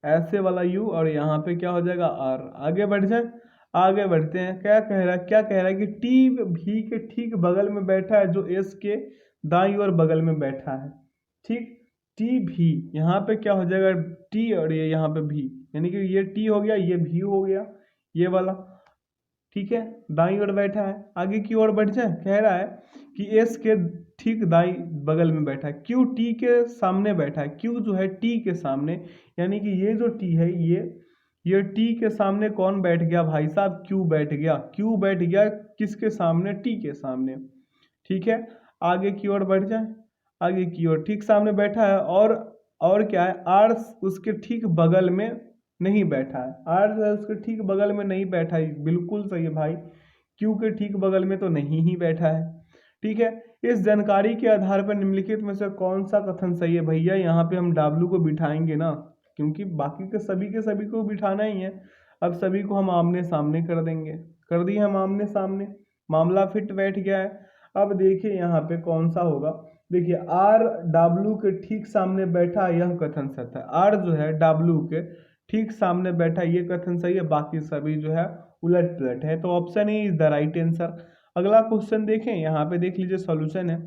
ऐसे वाला यू, और यहाँ पे क्या हो जाएगा आर। आगे बढ़ जाए, आगे बढ़ते हैं, क्या कह रहा है कि टी भी के ठीक बगल में बैठा है, जो एस के दाईं ओर बगल में बैठा है, ठीक। टी भी यहाँ पे क्या हो जाएगा टी, और ये यहाँ पे भी, यानी कि ये टी हो गया, ये भी हो गया, ये वाला, ठीक है, दाईं ओर बैठा है। आगे की ओर बढ़ जाए, कह रहा है कि एस के ठीक दाईं बगल में बैठा है, क्यू टी के सामने बैठा है, क्यू जो है टी के सामने, यानी कि ये जो टी है ये टी के सामने कौन बैठ गया भाई साहब, क्यू बैठ गया, क्यू बैठ गया किसके सामने, टी के सामने, ठीक है। आगे की ओर बढ़ जाए, आगे की ओर ठीक सामने बैठा है, और क्या है आर उसके ठीक बगल में नहीं बैठा है, आर जो है उसके ठीक बगल में नहीं बैठा है, बिल्कुल सही है भाई, क्यू के ठीक बगल में तो नहीं ही बैठा है, ठीक है। इस जानकारी के आधार पर निम्नलिखित में से कौन सा कथन सही है, भैया यहाँ पे हम डब्लू को बिठाएंगे ना, क्योंकि बाकी के सभी को बिठाना ही है। अब सभी को हम आमने सामने कर देंगे, कर दिए हम आमने सामने, मामला फिट बैठ गया है। अब देखिए यहाँ पे कौन सा होगा, देखिए आर डब्लू के ठीक सामने बैठा, यह कथन सत्य है, आर जो है डब्लू के ठीक सामने बैठा, ये कथन सही है, बाकी सभी जो है उलट पुलट है, तो option A is the right answer. अगला क्वेश्चन देखें, यहाँ पे देख लीजिए सॉल्यूशन है।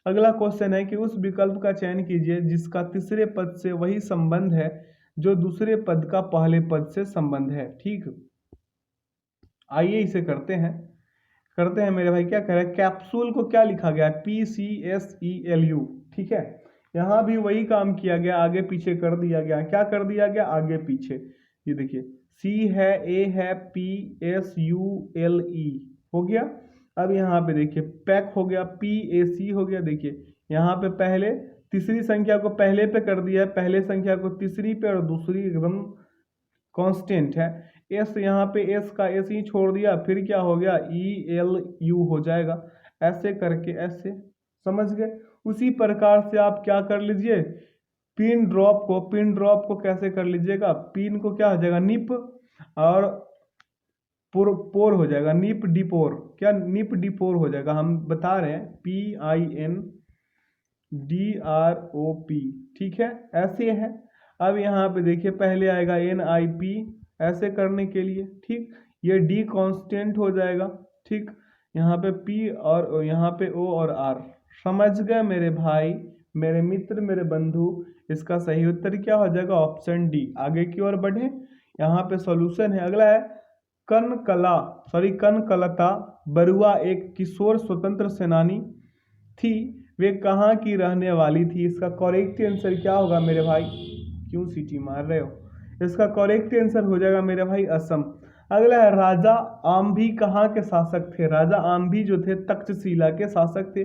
अगला क्वेश्चन है कि उस विकल्प का चयन कीजिए जिसका तीसरे पद से वही संबंध है जो दूसरे पद का पहले पद से संबंध है, ठीक। आइए इसे करते हैं मेरे भाई। क्या कह रहा है, कैप्सूल को क्या लिखा गया है, PCSELU, ठीक है। यहाँ भी वही काम किया गया, आगे पीछे कर दिया गया, क्या कर दिया गया आगे पीछे, ये देखिए C है, A है, PSULE हो गया। अब यहाँ पे देखिए पैक हो गया, PAC हो गया, देखिए यहाँ पे पहले तीसरी संख्या को पहले पे कर दिया है, पहले संख्या को तीसरी पे, और दूसरी एकदम कांस्टेंट है। एस यहाँ पे एस का एस ही छोड़ दिया, फिर क्या हो गया ELU हो जाएगा, ऐसे करके ऐसे, समझ गए। उसी प्रकार से आप क्या कर लीजिए, पिन ड्रॉप को कैसे कर लीजिएगा, पिन को क्या हो जाएगा निप, और पोर हो जाएगा निप डिपोर, क्या निप डिपोर हो जाएगा, हम बता रहे हैं PINDROP, ठीक है, ऐसे है। अब यहाँ पे देखिए पहले आएगा NIP, ऐसे करने के लिए, ठीक। ये डी कांस्टेंट हो जाएगा, ठीक। यहाँ पे पी और यहाँ पे ओ और आर। समझ गए मेरे भाई, मेरे मित्र, मेरे बंधु। इसका सही उत्तर क्या हो जाएगा? Option D. आगे की ओर बढ़े, यहाँ पे सॉल्यूशन है। अगला है कनकलता बरुआ एक किशोर स्वतंत्र सेनानी थी, वे कहाँ की रहने वाली थी? इसका करेक्ट आंसर क्या होगा मेरे भाई? क्यों सीटी मार रहे हो? इसका करेक्ट आंसर हो जाएगा मेरे भाई असम। अगला है राजा आम्भी कहाँ के शासक थे? राजा आम्भी जो थे तक्षशिला के शासक थे।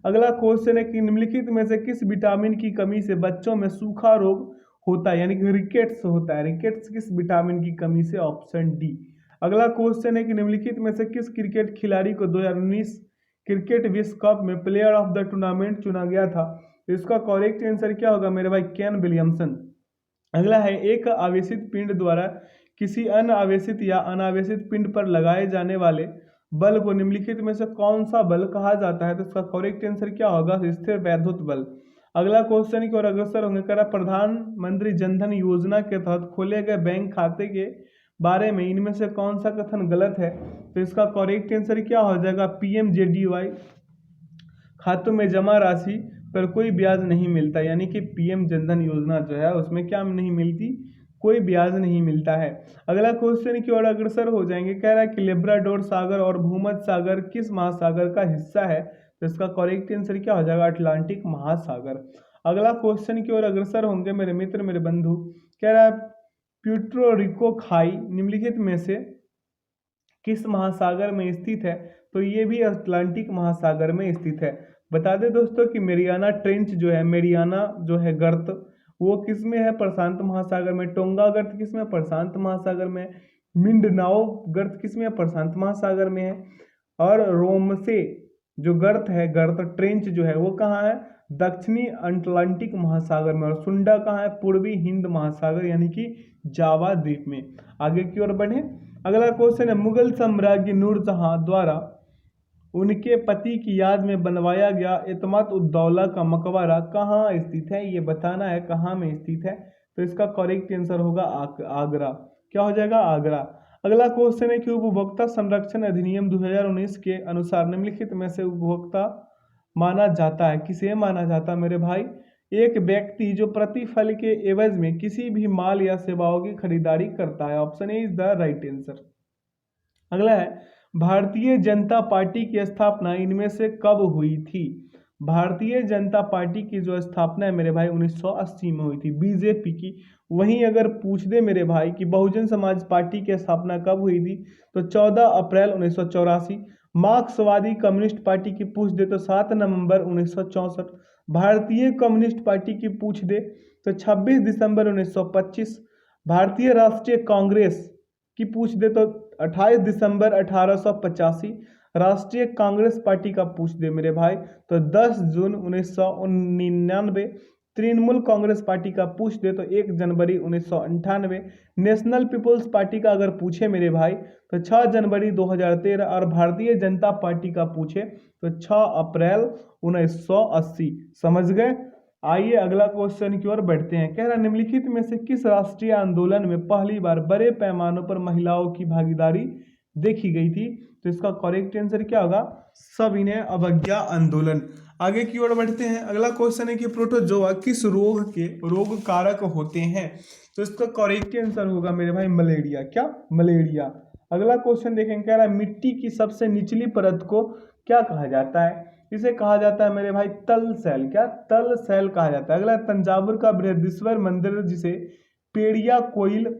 अगला क्वेश्चन है कि निम्नलिखित में से किस विटामिन की कमी से बच्चों में सूखा रोग होता है, यानी कि रिकेट्स होता है? रिकेट्स किस विटामिन की कमी से? Option D. अगला क्वेश्चन है कि निम्नलिखित में से किस क्रिकेट खिलाड़ी को 2019 क्रिकेट विश्व कप में प्लेयर ऑफ द टूर्नामेंट चुना गया था? इसका करेक्ट आंसर क्या होगा मेरे भाई? Kane Williamson. अगला है एक आवेशित पिंड द्वारा किसी अन्य आवेशित या अनावेशित पिंड पर लगाए जाने वाले बल को निम्नलिखित में से कौन सा बल कहा जाता है? तो इसका करेक्ट आंसर क्या होगा? स्थिर वैद्युत बल। अगला क्वेश्चन की ओर अग्रसर होंगे। कह रहा प्रधानमंत्री जनधन योजना के तहत खोले गए बैंक खाते के बारे में इनमें से कौन सा कथन गलत है? तो इसका करेक्ट आंसर क्या हो जाएगा? पीएमजेडीवाई खातों में जमा राशि पर कोई ब्याज नहीं मिलता, यानी कि पीएम जनधन योजना जो है उसमें क्या नहीं मिलती? कोई ब्याज नहीं मिलता है। अगला क्वेश्चन की ओर अग्रसर हो जाएंगे। कह रहा है कि लेब्राडोर सागर और भूमध्य सागर किस महासागर का हिस्सा है? तो इसका करेक्ट आंसर क्या हो जाएगा? अटलांटिक महासागर। अगला क्वेश्चन की ओर अग्रसर होंगे मेरे मित्र, मेरे बंधु। कह रहा है प्यूर्टो रिको खाई निम्नलिखित में से किस महासागर में स्थित है? तो ये भी अटलांटिक महासागर में स्थित है। बता दें दोस्तों कि मेरियाना ट्रेंच जो है, मेरियाना जो है गर्त, वो किस में है? प्रशांत महासागर में। टोंगा गर्त किस में? प्रशांत महासागर में। मिंडनाओ गर्त किस में? प्रशांत महासागर में है। और रोमसे जो गर्त है, गर्त ट्रेंच जो है वो कहाँ है? दक्षिणी अटलांटिक महासागर में। और सुंडा कहाँ है? पूर्वी हिंद महासागर यानी कि जावा द्वीप में। आगे की ओर बढ़े, अगला क्वेश्चन है मुगल साम्राज्ञी नूरजहां द्वारा उनके पति की याद में बनवाया गया एतमाद उद्दौला का मकबरा कहाँ स्थित है? ये बताना है कहाँ में स्थित है। तो इसका करेक्ट आंसर होगा आगरा। क्या हो जाएगा? आगरा। अगला क्वेश्चन है कि उपभोक्ता संरक्षण अधिनियम 2019 के अनुसार निम्नलिखित में से उपभोक्ता माना जाता है? किसे माना जाता है मेरे भाई? एक व्यक्ति जो प्रतिफल के एवज में किसी भी माल या सेवाओं की खरीदारी करता है। Option A is the right answer. अगला है भारतीय जनता पार्टी की स्थापना इनमें से कब हुई थी? भारतीय जनता पार्टी की जो स्थापना है मेरे भाई 1980 में हुई थी, बीजेपी की। वहीं अगर पूछ दे मेरे भाई कि बहुजन समाज पार्टी की स्थापना कब हुई थी, तो 14 अप्रैल 1984। मार्क्सवादी कम्युनिस्ट पार्टी की पूछ दे तो 7 नवंबर 1964। भारतीय कम्युनिस्ट पार्टी की पूछ दे तो 26 दिसंबर 1925। भारतीय राष्ट्रीय कांग्रेस की पूछ दे तो 28 दिसंबर 1885। राष्ट्रीय कांग्रेस पार्टी का पूछ दे मेरे भाई तो 10 जून 1999। तृणमूल कांग्रेस पार्टी का पूछ दे तो 1 जनवरी 1998। नेशनल पीपुल्स पार्टी का अगर पूछे मेरे भाई तो 6 जनवरी 2013। और भारतीय जनता पार्टी का पूछे तो 6 अप्रैल 1980। समझ गए? आइए अगला क्वेश्चन की ओर बढ़ते हैं। कह रहा निम्नलिखित में से किस राष्ट्रीय आंदोलन में पहली बार बड़े पैमाने पर महिलाओं की भागीदारी देखी गई थी? तो इसका करेक्ट आंसर क्या होगा? सविनय अवज्ञा आंदोलन। आगे की ओर बढ़ते हैं। अगला क्वेश्चन है कि प्रोटोजोआ किस रोग के रोग कारक होते हैं? तो इसका करेक्ट आंसर होगा मेरे भाई मलेरिया। क्या? मलेरिया। अगला क्वेश्चन देखेंगे। कह रहा है मिट्टी की सबसे निचली परत को क्या कहा जाता है? इसे कहा जाता है मेरे भाई तल सेल। क्या? तल सेल कहा जाता है। अगला तंजावुर का बृहदीश्वर मंदिर जिसे पेड़िया कोइल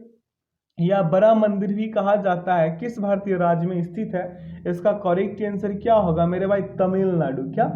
या बड़ा मंदिर भी कहा जाता है, किस भारतीय राज्य में स्थित है? इसका करेक्ट आंसर क्या होगा मेरे भाई? तमिलनाडु। क्या?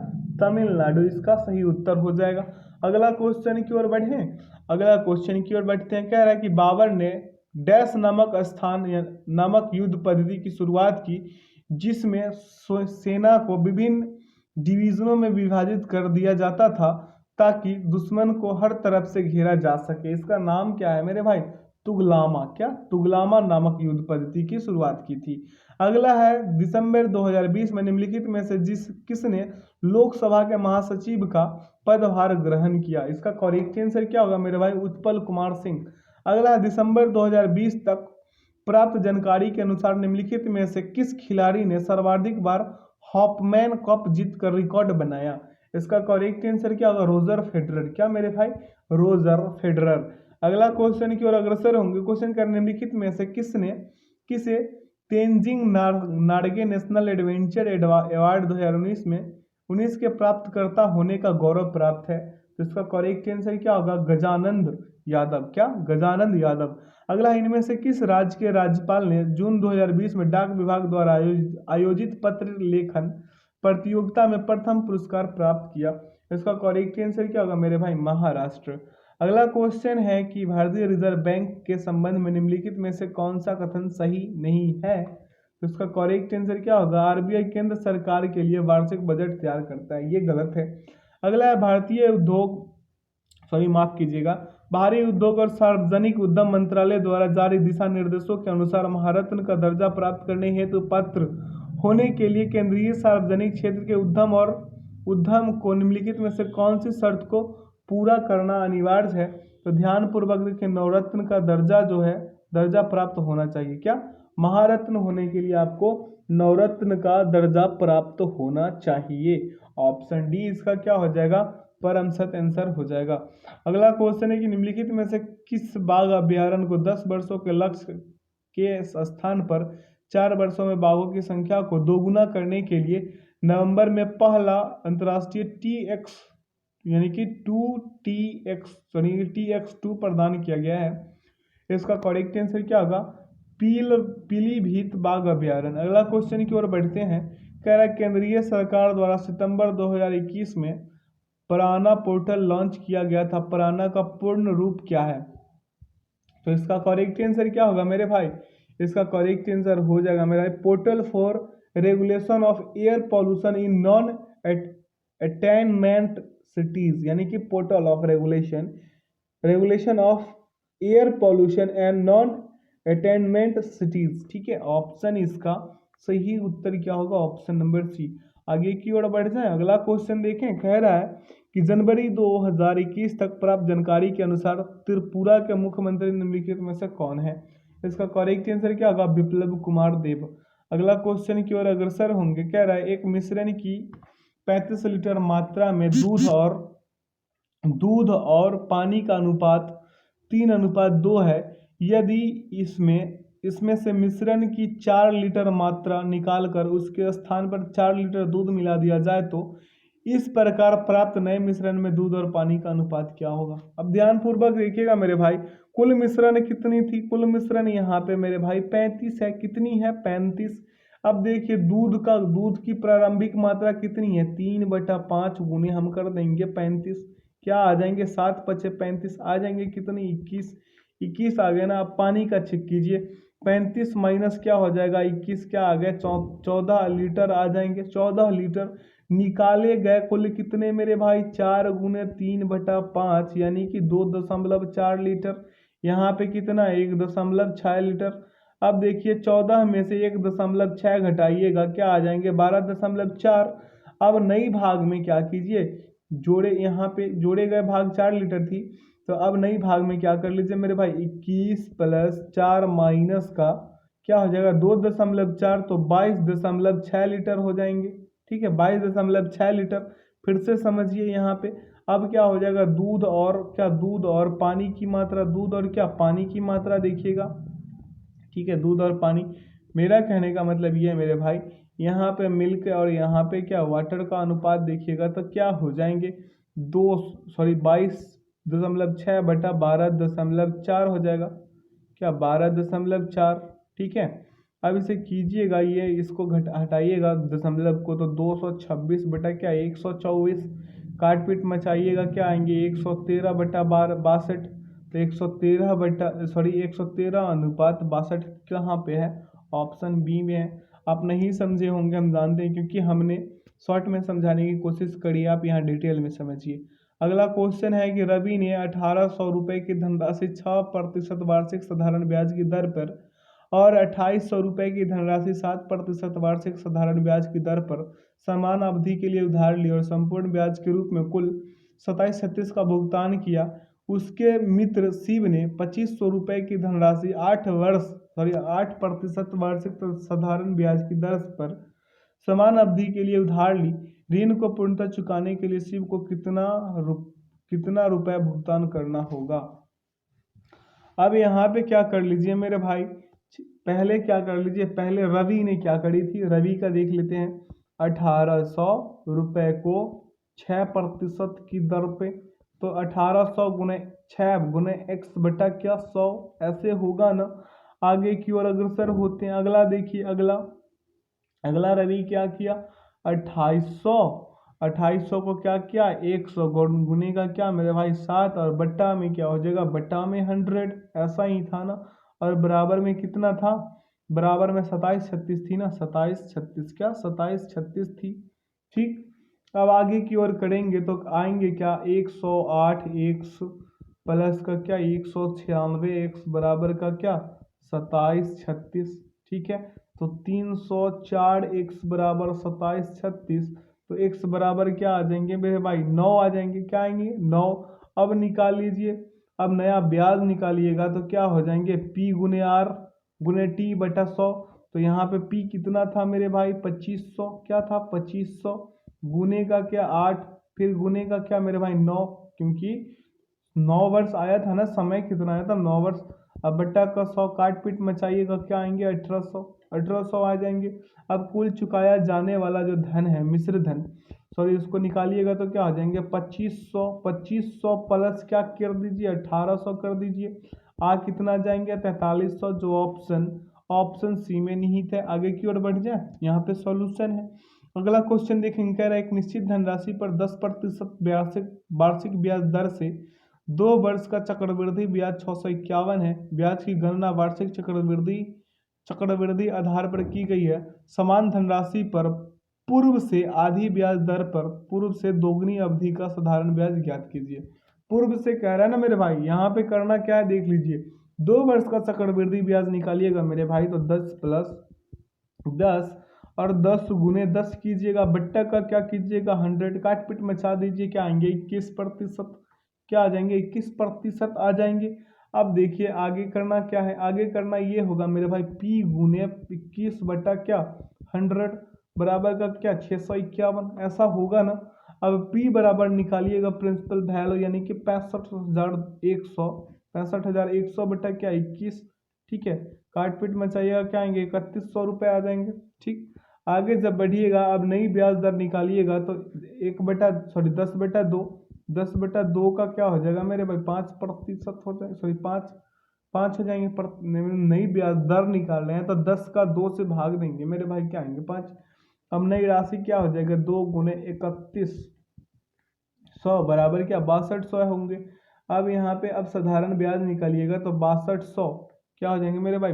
तमिलनाडु इसका सही उत्तर हो जाएगा। अगला क्वेश्चन की ओर बढ़े, अगला क्वेश्चन की ओर बढ़ते हैं। कह रहा है कि बाबर ने डैश नामक स्थान नामक युद्ध पद्धति की शुरुआत की जिसमें सेना को विभिन्न डिवीजनों में विभाजित कर दिया जाता था ताकि दुश्मन को हर तरफ से घेरा जा सके। इसका नाम क्या है मेरे भाई? तुगलामा। क्या? तुगलामा नामक युद्ध पद्धति की शुरुआत की थी। अगला है दिसंबर 2020 में निम्नलिखित में से किसने लोकसभा के महासचिव का पदभार ग्रहण किया? इसका करेक्ट आंसर क्या होगा मेरे भाई? उत्पल कुमार सिंह। अगला है दिसंबर 2020 तक प्राप्त जानकारी के अनुसार निम्नलिखित में से किस खिलाड़ी ने सर्वाधिक बार हॉपमैन कप जीतकर रिकॉर्ड बनाया? इसका करेक्ट आंसर क्या होगा? Roger Federer. क्या मेरे भाई? Roger Federer. अगला क्वेश्चन की ओर अग्रसर होंगे। क्वेश्चन कर निम्नलिखित में से किसे Tenzing Norgay national adventure award 2019 में 19 के प्राप्तकर्ता होने का गौरव प्राप्त है? तो इसका करेक्ट आंसर क्या होगा? गजानंद यादव। क्या? गजानंद यादव। अगला, इनमें से किस राज्य के राज्यपाल ने जून 2020 में डाक विभाग द्वारा आयोजित पत्र लेखन प्रतियोगिता में प्रथम पुरस्कार प्राप्त किया? इसका करेक्ट आंसर क्या होगा मेरे भाई? महाराष्ट्र। अगला क्वेश्चन है कि भारतीय रिजर्व बैंक के संबंध में निम्नलिखित में से कौन सा कथन सही नहीं है? तो इसका करेक्ट आंसर क्या होगा? आरबीआई केंद्र सरकार के लिए वार्षिक बजट तैयार करता है, ये गलत है। अगला है भारी उद्योग और सार्वजनिक उद्यम मंत्रालय द्वारा जारी दिशा निर्देशों के अनुसार महारत्न का दर्जा प्राप्त करने हेतु पात्र होने के लिए केंद्रीय सार्वजनिक क्षेत्र के उद्यम को निम्नलिखित में से कौन सी शर्त को पूरा करना अनिवार्य है? तो ध्यान पूर्वक देखिए, नवरत्न का दर्जा जो है दर्जा प्राप्त होना चाहिए। क्या? महारत्न होने के लिए आपको नवरत्न का दर्जा प्राप्त होना चाहिए। ऑप्शन डी इसका क्या हो जाएगा? परमसत आंसर हो जाएगा। अगला क्वेश्चन है कि निम्नलिखित में से किस बाघ अभ्यारण्य को 10 वर्षों के लक्ष्य के स्थान पर 4 वर्षों में बाघों की संख्या को दोगुना करने के लिए नवंबर में पहला अंतर्राष्ट्रीय TX2 प्रदान किया गया है? इसका करेक्ट आंसर क्या होगा? पीलीभीत बाघ अभ्यारण्य। अगला क्वेश्चन की ओर बढ़ते हैं। कह रहा है केंद्रीय सरकार द्वारा सितंबर 2021 में पराना पोर्टल लॉन्च किया गया था। पराना का पूर्ण रूप क्या है? तो इसका करेक्ट आंसर क्या होगा मेरे भाई? इसका करेक्ट आंसर हो जाएगा मेरा portal for regulation of air pollution in non attainment cities, यानी कि portal of regulation of air pollution and non attainment cities. ठीक है, ऑप्शन इसका सही उत्तर क्या होगा? Option number C. आगे की ओर बढ़ जाए। अगला क्वेश्चन देखें। कह रहा है कि जनवरी 2021 तक प्राप्त जानकारी के अनुसार त्रिपुरा के मुख्यमंत्री निम्नलिखित में से कौन है? इसका करेक्ट आंसर क्या होगा? बिप्लब कुमार देब। अगला क्वेश्चन की ओर अग्रसर होंगे। कह रहा है एक मिश्रण की 35 लीटर मात्रा में दूध और पानी का अनुपात 3:2 है। यदि इसमें से मिश्रण की 4 लीटर मात्रा निकालकर उसके स्थान पर 4 लीटर दूध मिला दिया जाए तो इस प्रकार प्राप्त नए मिश्रण में दूध और पानी का अनुपात क्या होगा? अब ध्यान पूर्वक देखिएगा मेरे भाई, कुल मिश्रण कितनी थी? कुल मिश्रण यहाँ पे मेरे भाई 35 है। कितनी है? 35। अब देखिए दूध की प्रारंभिक मात्रा कितनी है? 3/5 गुने हम कर देंगे 35, क्या आ जाएंगे? 7 × 5 = 35 आ जाएंगे। कितनी? 21 आ गए ना। अब पानी का चेक कीजिए, 35 माइनस क्या हो जाएगा? 21 क्या आ गया? 14 लीटर आ जाएंगे। 14 लीटर निकाले गए कुल कितने मेरे भाई? 4 × 3/5 यानी कि 2.4 लीटर। यहाँ पे कितना? 1.6 लीटर। अब देखिए 14 में से 1.6 घटाइएगा, क्या आ जाएंगे? 12.4। अब नई भाग में क्या कीजिए? यहाँ पे जोड़े गए भाग 4 लीटर थी, तो अब नई भाग में क्या कर लीजिए मेरे भाई? 21 + 4 माइनस का क्या हो जाएगा? 2.4, तो 22.6 लीटर हो जाएंगे। ठीक है, 22.6 लीटर। फिर से समझिए यहाँ पे अब क्या हो जाएगा? दूध और पानी की मात्रा, दूध और क्या? पानी की मात्रा देखिएगा। ठीक है, दूध और पानी। मेरा कहने का मतलब ये है मेरे भाई, यहाँ पे मिल्क और यहाँ पे क्या? वाटर का अनुपात देखिएगा तो क्या हो जाएंगे? 22.6 बटा 12.4 हो जाएगा। क्या? 12.4। ठीक है, अब इसे कीजिएगा, ये इसको हटाइएगा दशमलव को, तो 226 बटा क्या? 124। काट पीट मचाइएगा, क्या आएंगे? 113 बटा 62। तो 113/62 कहाँ पे है? ऑप्शन बी में है। आप नहीं समझे होंगे, हम जानते हैं, क्योंकि हमने शॉर्ट में समझाने की कोशिश करी। आप यहाँ डिटेल में समझिए। अगला क्वेश्चन है कि रवि ने 1800 रुपये की धनराशि 6% वार्षिक साधारण ब्याज की दर पर और 2800 रुपये की धनराशि 7% वार्षिक साधारण ब्याज की दर पर समान अवधि के लिए उधार ली और संपूर्ण ब्याज के रूप में कुल 2736 का भुगतान किया। उसके मित्र शिव ने 2500 रुपये की धनराशि 8% वार्षिक साधारण ब्याज की दर पर समान अवधि के लिए उधार ली। ऋण को पूर्णतः चुकाने के लिए शिव को कितना रुपए भुगतान करना होगा। अब यहाँ पे क्या कर लीजिए मेरे भाई, पहले क्या कर लीजिए, पहले रवि ने क्या करी थी, रवि का देख लेते हैं। 1800 रुपये को 6% की दर पे, तो 1800 गुने 6 गुने x बटा क्या 100, ऐसे होगा ना। आगे की ओर अग्रसर होते हैं। अगला देखिए, अगला रवि क्या किया, 2800 को क्या किया 100 गुने का क्या मेरे भाई 7, और बट्टा में क्या हो जाएगा, बट्टा में 100, ऐसा ही था ना। और बराबर में कितना था, बराबर में 27 36 थी ना, 27 36 क्या 27 36 थी। ठीक, अब आगे की ओर करेंगे तो आएंगे क्या 108 x प्लस का क्या 196 x बराबर का क्या 27 36। ठीक है, तो 304 x बराबर 27 36, तो x बराबर क्या आ जाएंगे मेरे भाई 9 आ जाएंगे। क्या आएंगे 9। अब निकाल लीजिए, अब नया ब्याज निकालिएगा तो क्या हो जाएंगे p गुने r गुने t बटा 100। तो यहाँ पे p कितना था मेरे भाई 2500, क्या था 2500, गुने का क्या 8, फिर गुने का क्या मेरे भाई 9, क्योंकि 9 वर्ष आया था ना, समय कितना आया था 9 वर्ष। अब बट्टा का 100 काट पीट मचाइएगा, क्या आएंगे 1800 आ जाएंगे। अब कुल चुकाया जाने वाला जो धन है मिश्र धन, सॉरी उसको निकालिएगा तो क्या हो जाएंगे 2500 प्लस क्या कर दीजिए 1800 कर दीजिए, आ कितना जाएंगे 4300, जो ऑप्शन सी में निहित है। आगे की ओर बढ़ जाए, यहाँ पे सॉल्यूशन है। अगला क्वेश्चन देखेंगे, कह रहा है एक निश्चित धनराशि पर 10% वार्षिक ब्याज दर से 2 वर्ष का चक्रवृद्धि ब्याज 651 है। ब्याज की गणना वार्षिक चक्रवृद्धि आधार पर की गई है। समान धनराशि पर पूर्व से आधी ब्याज दर पर पूर्व से दोगुनी अवधि का साधारण ब्याज ज्ञात कीजिए। पूर्व से कह रहा है ना मेरे भाई, यहाँ पे करना क्या है देख लीजिए, 2 वर्ष का चक्रवृद्धि ब्याज निकालिएगा मेरे भाई, तो 10 प्लस 10 और 10 गुने 10 कीजिएगा, बट्टा का क्या कीजिएगा 100, काट पीट मचा दीजिए, क्या आएंगे 21%, क्या आ जाएंगे 21% आ जाएंगे। अब देखिए आगे करना क्या है, आगे करना ये होगा मेरे भाई p गुने 21 बटा क्या 100 बराबर का क्या 651, ऐसा होगा ना। अब p बराबर निकालिएगा प्रिंसिपल वैल्यू यानी कि 65,100 बटा क्या 21। ठीक है, काट पीट मचाइएगा, क्या आएंगे 3100 रुपये आ जाएंगे। ठीक, आगे जब बढ़िएगा, अब नई ब्याज दर निकालिएगा तो 10 बटा 2 का क्या हो जाएगा मेरे भाई 5% हो जाएगा, सॉरी 5 हो जाएंगे पर नई ब्याज दर निकाल रहे हैं तो 10 का 2 से भाग देंगे मेरे भाई, क्या आएंगे 5। अब नई राशि क्या हो जाएगा 2 गुने 3100 बराबर क्या 6200 होंगे। अब यहाँ पे अब साधारण ब्याज निकालिएगा तो 6200 क्या हो जाएंगे मेरे भाई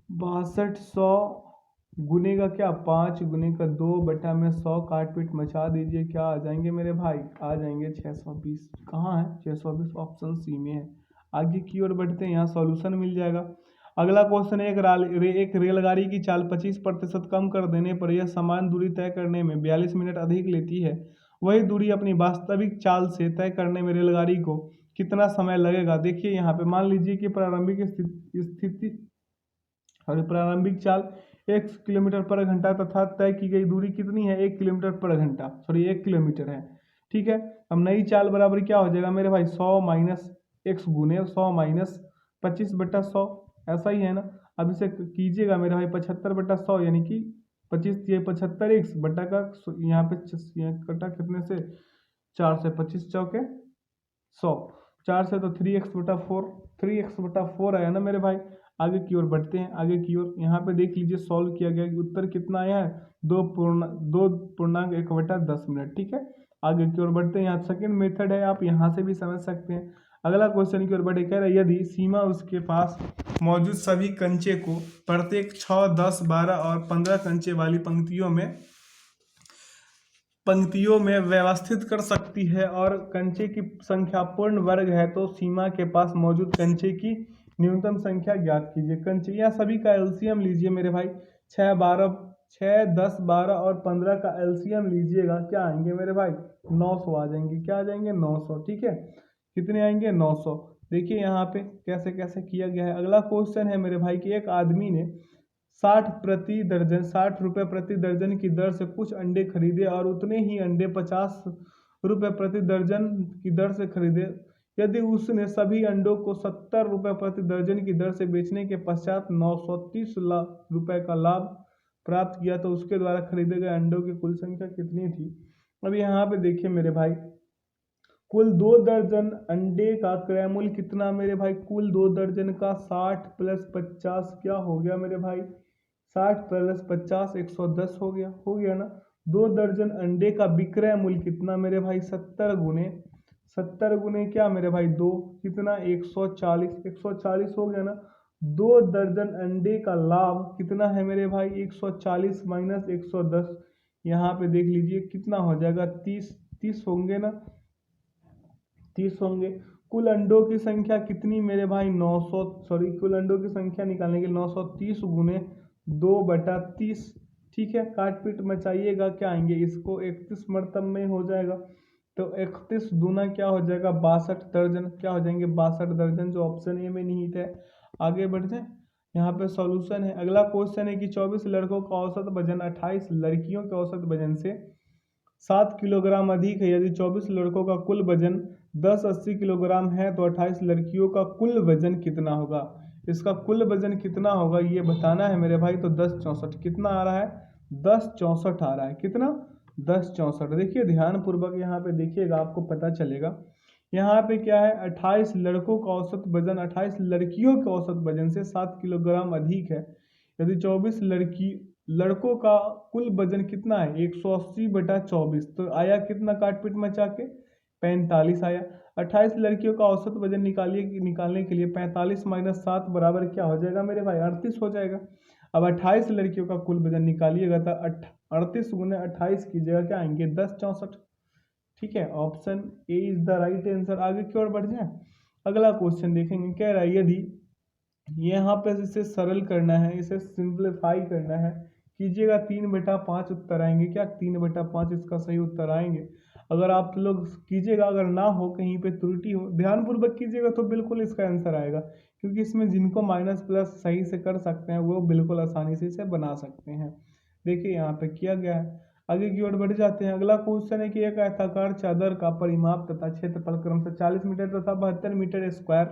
6200 गुने का क्या 5 गुने का 2 बटा में 100, काट पीट मचा दीजिए, क्या आ जाएंगे मेरे भाई आ जाएंगे 620। कहाँ है 620, ऑप्शन सी में है। आगे की ओर बढ़ते हैं, यहाँ सॉल्यूशन मिल जाएगा। अगला क्वेश्चन है, एक रेलगाड़ी की चाल 25% कम कर देने पर यह समान दूरी तय करने में 42 मिनट अधिक लेती है। वही दूरी अपनी वास्तविक चाल से तय करने में रेलगाड़ी को कितना समय लगेगा। देखिए यहाँ पे मान लीजिए कि प्रारंभिक चाल 1 किलोमीटर पर घंटा तथा तय की गई दूरी कितनी है 1 किलोमीटर पर घंटा, सॉरी 1 किलोमीटर है। ठीक है, अब नई चाल बराबर क्या हो जाएगा मेरे भाई 100 माइनस x गुने 100 माइनस 25 बटा 100, ऐसा ही है ना। अब इसे कीजिएगा मेरे भाई 75 बटा 100 यानी कि 25 ये 75x बटा का यहाँ पे कटा कितने से 4 से, 25 चौके 100, 4 से तो 3x बटा 4 आया ना मेरे भाई। आगे की ओर बढ़ते हैं, आगे की ओर यहाँ पे देख लीजिए सॉल्व किया गया कि उत्तर कितना आया है 2.1/10 मिनट। ठीक है, आगे की ओर बढ़ते हैं, यहाँ सेकंड मेथड है, आप यहाँ से भी समझ सकते हैं। अगला क्वेश्चन की ओर बढ़े, कह रहा है यदि सीमा उसके पास मौजूद सभी कंचे को प्रत्येक 6 10 12 और 15 कंचे वाली पंक्तियों में व्यवस्थित कर सकती है और कंचे की संख्या पूर्ण वर्ग है, तो सीमा के पास मौजूद कंचे की न्यूनतम संख्या ज्ञात कीजिए। कंचे या सभी का एलसीएम लीजिए मेरे भाई, 6 12 6, 10, 12 और 15 का एलसीएम लीजिएगा, क्या आएंगे मेरे भाई? 900 आ जाएंगे। क्या आ जाएंगे? 900। ठीक है, कितने आएंगे? 900। देखिए यहाँ पे कैसे कैसे किया गया है। अगला क्वेश्चन है मेरे भाई कि एक आदमी ने 60 रुपये प्रति दर्जन की दर से कुछ अंडे खरीदे और उतने ही अंडे 50 रुपये प्रति दर्जन की दर से खरीदे। यदि उसने सभी अंडों को 70 रुपये प्रति दर्जन की दर से बेचने के पश्चात 930 रुपये का लाभ प्राप्त किया तो उसके द्वारा खरीदे गए अंडों की कुल संख्या कितनी थी? अब यहाँ पे देखिए मेरे भाई, कुल 2 दर्जन अंडे का क्रय मूल्य कितना मेरे भाई? कुल 2 दर्जन का 60 + 50 क्या हो गया मेरे भाई? 60 + 50 110 हो गया ना। 2 दर्जन अंडे का विक्रय मूल्य कितना मेरे भाई? 70 गुने क्या मेरे भाई? 2, कितना? 140। 140 हो गया ना। 2 दर्जन अंडे का लाभ कितना है मेरे भाई? 140 - 110, यहाँ पे देख लीजिए कितना हो जाएगा? 30 होंगे ना, 30 होंगे। कुल अंडों की संख्या कितनी मेरे भाई? 900, सॉरी, कुल अंडों की संख्या निकालने के लिए 930 गुने 2/30। ठीक है, काट पीट मचाइएगा, क्या आएंगे? इसको 31 मरतब में हो जाएगा, तो 31 दूना क्या हो जाएगा? 62 दर्जन। क्या हो जाएंगे? 62 दर्जन, जो ऑप्शन ए में निहित है। आगे बढ़ जाए, यहाँ पे सॉल्यूशन है। अगला क्वेश्चन है कि 24 लड़कों का औसत वजन 28 लड़कियों के औसत वजन से 7 किलोग्राम अधिक है। यदि 24 लड़कों का कुल वजन 1080 किलोग्राम है तो 28 लड़कियों का कुल वजन कितना होगा? इसका कुल वजन कितना होगा ये बताना है मेरे भाई। तो 1064 कितना आ रहा है? 1064 आ रहा है। कितना? 1064। देखिए ध्यान पूर्वक यहाँ पे देखिएगा, आपको पता चलेगा। यहाँ पे क्या है? 28 लड़कों का औसत वजन 28 लड़कियों के औसत वजन से 7 किलोग्राम अधिक है। यदि 24 लड़कों का कुल वजन कितना है? 180/24, तो आया कितना काट पीट मचा के? 45 आया। 28 लड़कियों का औसत वजन निकालने के लिए 45 - 7 बराबर क्या हो जाएगा मेरे भाई? 38 हो जाएगा। अब 28 लड़कियों का कुल वजन निकालिएगा तो 38 गुने 28 की जगह क्या आएंगे? 1064। ठीक है, option A is the right answer. आगे की ओर बढ़ जाए, अगला क्वेश्चन देखेंगे। कह रहा है यदि यहाँ पे इसे सरल करना है, इसे सिंप्लीफाई करना है, कीजिएगा 3/5 उत्तर आएंगे। क्या? 3/5 इसका सही उत्तर आएंगे। अगर आप लोग कीजिएगा, अगर ना हो, कहीं पे त्रुटि हो, ध्यानपूर्वक कीजिएगा तो बिल्कुल इसका आंसर आएगा, क्योंकि इसमें जिनको माइनस प्लस सही से कर सकते हैं वो बिल्कुल आसानी से इसे बना सकते हैं। देखिए यहाँ पे किया गया है। आगे की ओर बढ़ जाते हैं। अगला क्वेश्चन है कि एक आयताकार चादर का परिमाप तथा क्षेत्रफल क्रमशः 40 मीटर तथा 72 मीटर स्क्वायर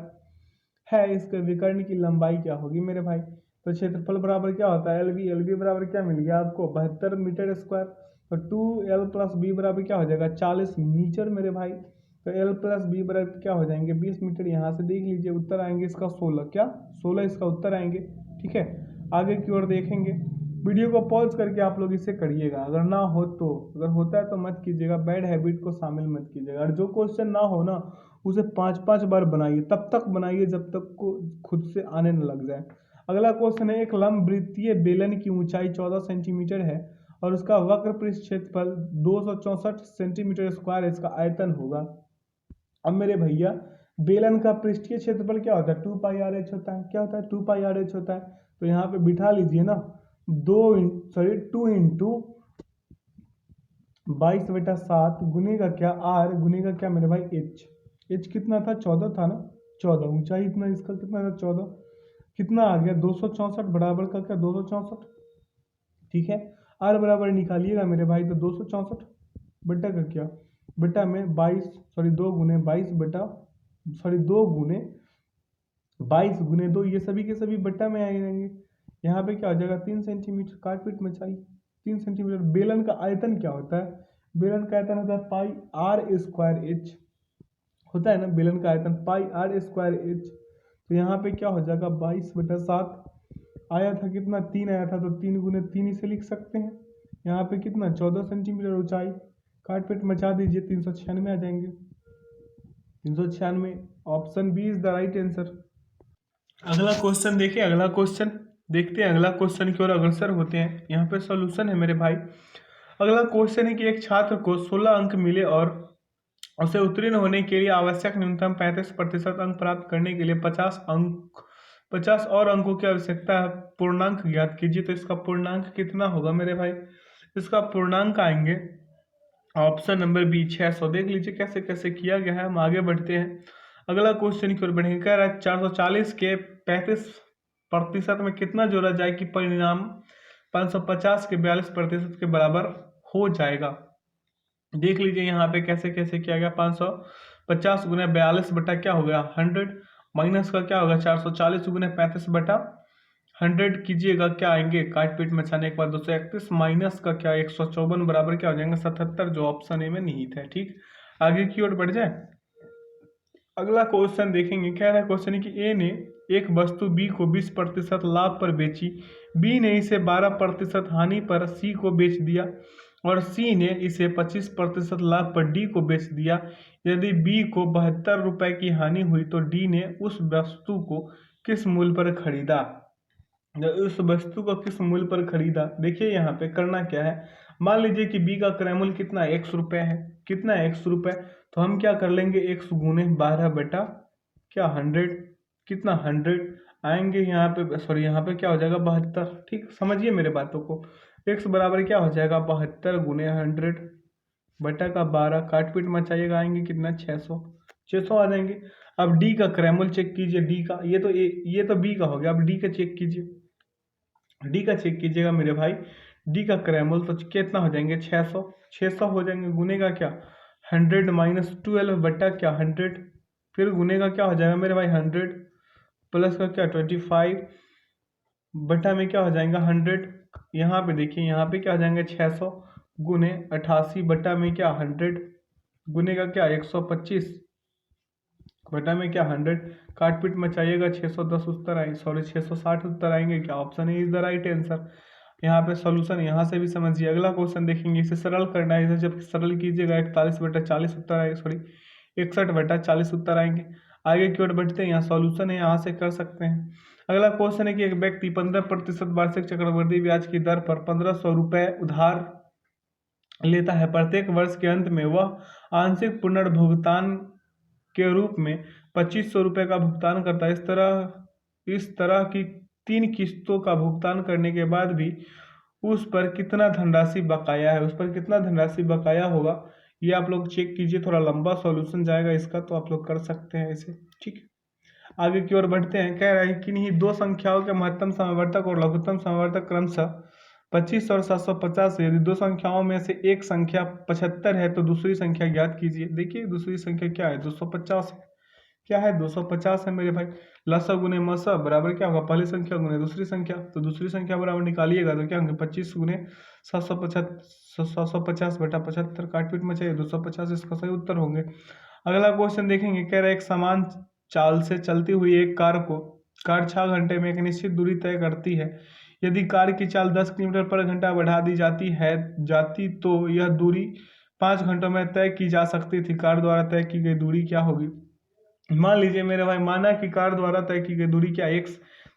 है। इसके विकर्ण की लंबाई क्या होगी मेरे भाई? तो क्षेत्रफल बराबर क्या होता है? एल बी बराबर क्या मिल गया आपको? 72 मीटर स्क्वायर। तो 2L + B बराबर क्या हो जाएगा? 40 मीटर मेरे भाई। तो L + B बराबर क्या हो जाएंगे? 20 मीटर। यहाँ से देख लीजिए उत्तर आएंगे इसका 16। क्या? 16 इसका उत्तर आएंगे। ठीक है, आगे की ओर देखेंगे। वीडियो को पॉज करके आप लोग इसे करिएगा, अगर ना हो तो। अगर होता है तो मत कीजिएगा, बैड हैबिट को शामिल मत कीजिएगा। और जो क्वेश्चन ना हो ना, उसे 5-5 बार बनाइए, तब तक बनाइए जब तक को खुद से आने न लग जाए। अगला क्वेश्चन है, एक लंब वृत्तीय बेलन की ऊंचाई 14 सेंटीमीटर है और उसका वक्र पृष्ठ क्षेत्रफल 264 सेंटीमीटर स्क्वायर इसका आयतन होगा। अब मेरे भैया, बेलन का पृष्ठीय क्षेत्रफल क्या होता है? 2πRh होता है। क्या होता है? 2πRh होता है। तो यहाँ पे बिठा लीजिए ना, 2 × 22/7 गुने का क्या? R गुने का क्या मेरे भाई? H कितना था? 14 था ना। 14 ऊंचाई इतना, इसका कितना था? 14। कितना आ गया? 264 बराबर का क्या? 264। ठीक है, R बराबर निकालिएगा मेरे भाई। तो 264 बटा का क्या? बटा में 22, सॉरी 2 गुने 2 ये सभी के सभी बटा में आएंगे। यहाँ पे क्या हो जाएगा? 3 सेंटीमीटर। काट पीट मचाई, 3 सेंटीमीटर। बेलन का आयतन क्या होता है? बेलन का आयतन होता है πr²h होता है ना। बेलन का आयतन πr²h। तो यहाँ पे क्या हो जाएगा? 22/7 आया था। कितना? 3 आया था, तो 3 गुने 3 इसे लिख सकते हैं। यहाँ पे कितना? 14 सेंटीमीटर ऊंचाई। काट पीट मचा दीजिए, 396 आ जाएंगे। 396, option B is the right answer. अगला क्वेश्चन देखिए, अगला क्वेश्चन देखते हैं। अगला क्वेश्चन की ओर अग्रसर होते हैं। यहाँ पे सॉल्यूशन है मेरे भाई। अगला क्वेश्चन है कि एक छात्र को 16 अंक मिले और उसे उत्तीर्ण होने के लिए आवश्यक न्यूनतम 35% अंक प्राप्त करने के लिए 50 अंक 50 और अंकों की आवश्यकता है। पूर्णांक ज्ञात कीजिए, तो इसका पूर्णांक कितना होगा मेरे भाई? इसका पूर्णांक आएंगे ऑप्शन नंबर बी 600। देख लीजिए कैसे कैसे किया गया है। हम आगे बढ़ते हैं, अगला क्वेश्चन की ओर बढ़ेंगे। कह रहा है 440 के 35% में कितना जोड़ा जाए कि परिणाम 550 के 42% के बराबर हो जाएगा। देख लीजिए यहाँ पे कैसे कैसे किया गया। 550 गुना 42 बटा क्या हो गया 100, माइनस का क्या होगा 440 गुना 35 बटा 100 कीजिएगा, क्या आएंगे काट पीट मचाने के बाद 231, माइनस का क्या 154 बराबर क्या हो जाएंगे 77, जो ऑप्शन ए में निहित है। ठीक, आगे की ओर बढ़ जाए, अगला क्वेश्चन देखेंगे। क्या है क्वेश्चन कि ए ने एक वस्तु बी को 20% लाभ पर बेची, बी ने इसे 12% हानि पर सी को बेच दिया और सी ने इसे 25% लाभ पर डी को बेच दिया। यदि बी को 72 रुपए की हानि हुई तो डी ने उस वस्तु को किस मूल्य पर खरीदा? उस वस्तु को किस मूल्य पर खरीदा? देखिए यहाँ पे करना क्या है, मान लीजिए कि बी का क्रय मूल्य कितना 100 रुपये है। कितना है 100 रुपये, तो हम क्या कर लेंगे 100 गुने 12 बटा क्या 100, कितना 100 आएंगे यहाँ पे, सॉरी यहाँ पे क्या हो जाएगा 72। ठीक, समझिए मेरे बातों को। 100 बराबर क्या हो जाएगा 72 गुने 100 बटा का 12, काट पीट मचाइएगा, आएंगे कितना 600 आ जाएंगे। अब डी का क्रय मूल्य चेक कीजिए, डी का, ये तो बी का हो गया, अब डी का चेक कीजिए। डी का चेक कीजिएगा मेरे भाई, डी का क्रय मूल्य तो कितना हो जाएंगे 600 हो जाएंगे। गुने का क्या 100 माइनस 12 बटा क्या 100, फिर गुने का क्या हो जाएगा मेरे भाई 100 प्लस का क्या 25 बटा में क्या हो जाएगा 100। यहाँ पे देखिए यहाँ पे क्या हो जाएंगे 600 गुने 88 बटा में क्या 100, गुने का क्या 125 बटा में क्या 100, काट पीट मचाइएगा 610 उत्तर आएंगे, सॉरी 660 उत्तर आएंगे। क्या ऑप्शन है इज द राइट आंसर। यहाँ पे सॉल्यूशन यहाँ से भी समझिए। अगला क्वेश्चन देखेंगे, इसे सरल करना है, इसे जब सरल कीजिएगा 41 बटा 40 उत्तर आएंगे, सॉरी 61 बटा 40 उत्तर आएंगे। आगे की ओर बढ़ते हैं, यहाँ सॉल्यूशन है, यहाँ से कर सकते हैं। अगला क्वेश्चन है कि एक व्यक्ति 15% वार्षिक चक्रवृद्धि ब्याज की दर पर 1500 रुपये उधार लेता है। प्रत्येक वर्ष के अंत में वह आंशिक पुनर्भुगतान के रूप में 2500 रुपये का भुगतान करता है। इस तरह की 3 किस्तों का भुगतान करने के बाद भी उस पर कितना धनराशि बकाया है, उस पर कितना धनराशि बकाया होगा, ये आप लोग चेक कीजिए। थोड़ा लंबा सॉल्यूशन जाएगा इसका, तो आप लोग कर सकते हैं इसे। ठीक, आगे की ओर बढ़ते हैं। कह रहा है कि किन्हीं दो संख्याओं के महत्तम समवर्तक और लघुत्तम समवर्तक क्रमशः 25 और 750 है। यदि दो संख्याओं में से एक संख्या 75 है तो दूसरी संख्या ज्ञात कीजिए। देखिए दूसरी संख्या क्या है 250 है। क्या है 250 है मेरे भाई। लसा गुने मसा बराबर क्या होगा पहली संख्या गुने दूसरी संख्या, तो दूसरी संख्या बराबर निकालिएगा तो क्या होंगे 25 गुने 750 बटा 75, काट पीट में चाहिए 250, इसका सही उत्तर होंगे। अगला क्वेश्चन देखेंगे। कह रहा है एक समान चाल से चलती हुई एक कार 6 घंटे में एक निश्चित दूरी तय करती है। यदि कार की चाल 10 किलोमीटर पर घंटा बढ़ा दी जाती तो यह दूरी 5 घंटों में तय की जा सकती थी। कार द्वारा तय की गई दूरी क्या होगी? मान लीजिए मेरे भाई, माना कि कार द्वारा तय की गई दूरी क्या x,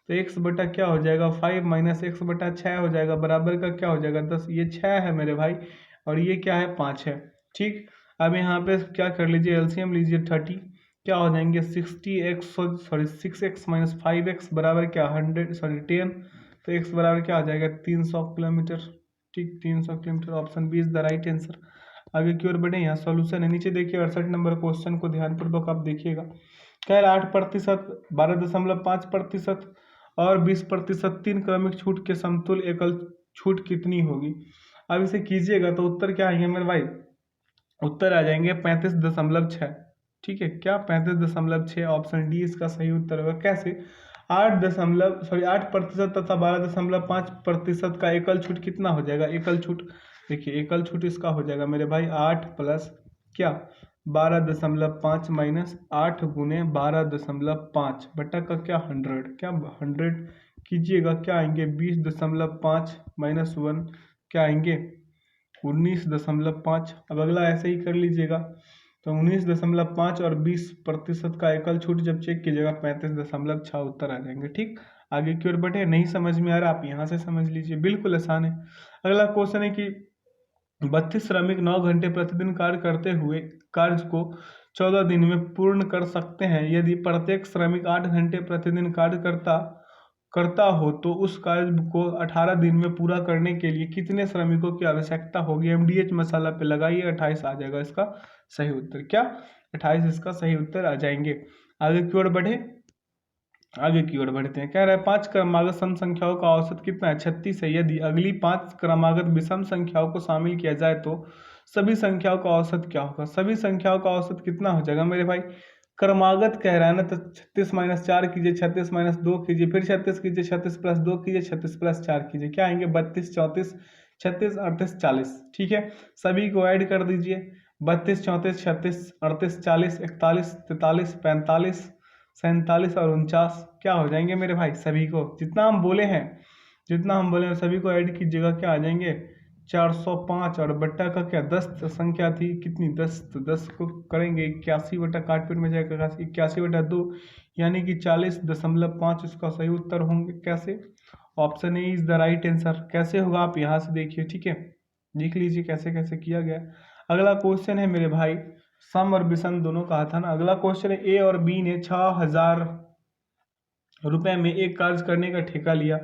तो x बटा क्या हो जाएगा 5 माइनस x बटा 6 हो जाएगा, बराबर का क्या हो जाएगा 10। ये 6 है मेरे भाई और ये क्या है 5 है। ठीक, अब यहाँ पे क्या कर लीजिए एलसीएम लीजिए 30, क्या हो जाएंगे 6x माइनस 5x बराबर क्या 10, तो x बराबर क्या हो जाएगा 300 किलोमीटर। ठीक, 300 kilometre, option B is the right answer. आगे की ओर बढ़े, यहाँ सॉल्यूशन है, नीचे देखिए 68 नंबर क्वेश्चन को ध्यानपूर्वक आप देखिएगा। कह रहा 8%, 12.5% और 20% 3 क्रमिक छूट के समतुल्य एकल छूट कितनी होगी? अब इसे कीजिएगा तो उत्तर क्या आएंगे मेरे भाई, उत्तर आ जाएंगे 35.6। ठीक है, क्या 35.6, ऑप्शन डी इसका सही उत्तर होगा। कैसे 8% तथा 12.5% का एकल छूट कितना हो जाएगा? एकल छूट देखिए, एकल छूट इसका हो जाएगा मेरे भाई 8 प्लस क्या 12.5 माइनस 8 गुने 12.5 बटा का क्या 100, क्या 100 कीजिएगा, क्या आएंगे 20.5 माइनस 1 क्या आएंगे 19.5। अब अगला ऐसे ही कर लीजिएगा, तो 19.5 और 20% का एकल छूट जब चेक कीजिएगा 35.6 उत्तर आ जाएंगे। ठीक, आगे की ओर बढ़े, नहीं समझ में आ रहा आप यहाँ से समझ लीजिए, बिल्कुल आसान है। अगला क्वेश्चन है कि 32 श्रमिक 9 घंटे प्रतिदिन कार्य करते हुए कार्य को 14 दिन में पूर्ण कर सकते हैं। यदि प्रत्येक श्रमिक 8 घंटे प्रतिदिन कार्य करता हो तो उस कार्य को 18 दिन में पूरा करने के लिए कितने श्रमिकों की आवश्यकता होगी। MDH मसाला पे लगाइए, 28 आ जाएगा इसका सही उत्तर। क्या 28 इसका सही उत्तर आ जाएंगे। आगे की ओर बढ़ते हैं। कह रहा है 5 क्रमागत सम संख्याओं का औसत कितना है, 36 है। यदि अगली 5 क्रमागत विषम संख्याओं को शामिल किया जाए तो सभी संख्याओं का औसत क्या होगा। सभी संख्याओं का औसत कितना हो जाएगा मेरे भाई, क्रमागत कह रहा है ना, तो 36 - 4 कीजिए, 36 - 2 कीजिए, फिर 36 कीजिए, 36 + 2 कीजिए, 36 + 4 कीजिए, क्या आएंगे 32, 34, 36, 38, 40। ठीक है, सभी को ऐड कर दीजिए। 32, 34, 36, 38, 40, 41, 43, 45, 47 और 49 क्या हो जाएंगे मेरे भाई। सभी को जितना हम बोले हैं सभी को ऐड कीजिएगा, क्या आ जाएंगे 405। और बट्टा का क्या 10 संख्या थी, कितनी 10, तो 10 को करेंगे 81 बटा काटपीट में जाएगा 81/2 यानी कि 40.5 इसका सही उत्तर होंगे। कैसे, option A is the right answer. कैसे होगा आप यहाँ से देखिए, ठीक है, देख लीजिए कैसे कैसे किया गया। अगला क्वेश्चन है मेरे भाई, सम और विषम दोनों कहा था ना। अगला क्वेश्चन है, ए और बी ने 6000 रुपए में एक कार्य करने का ठेका लिया।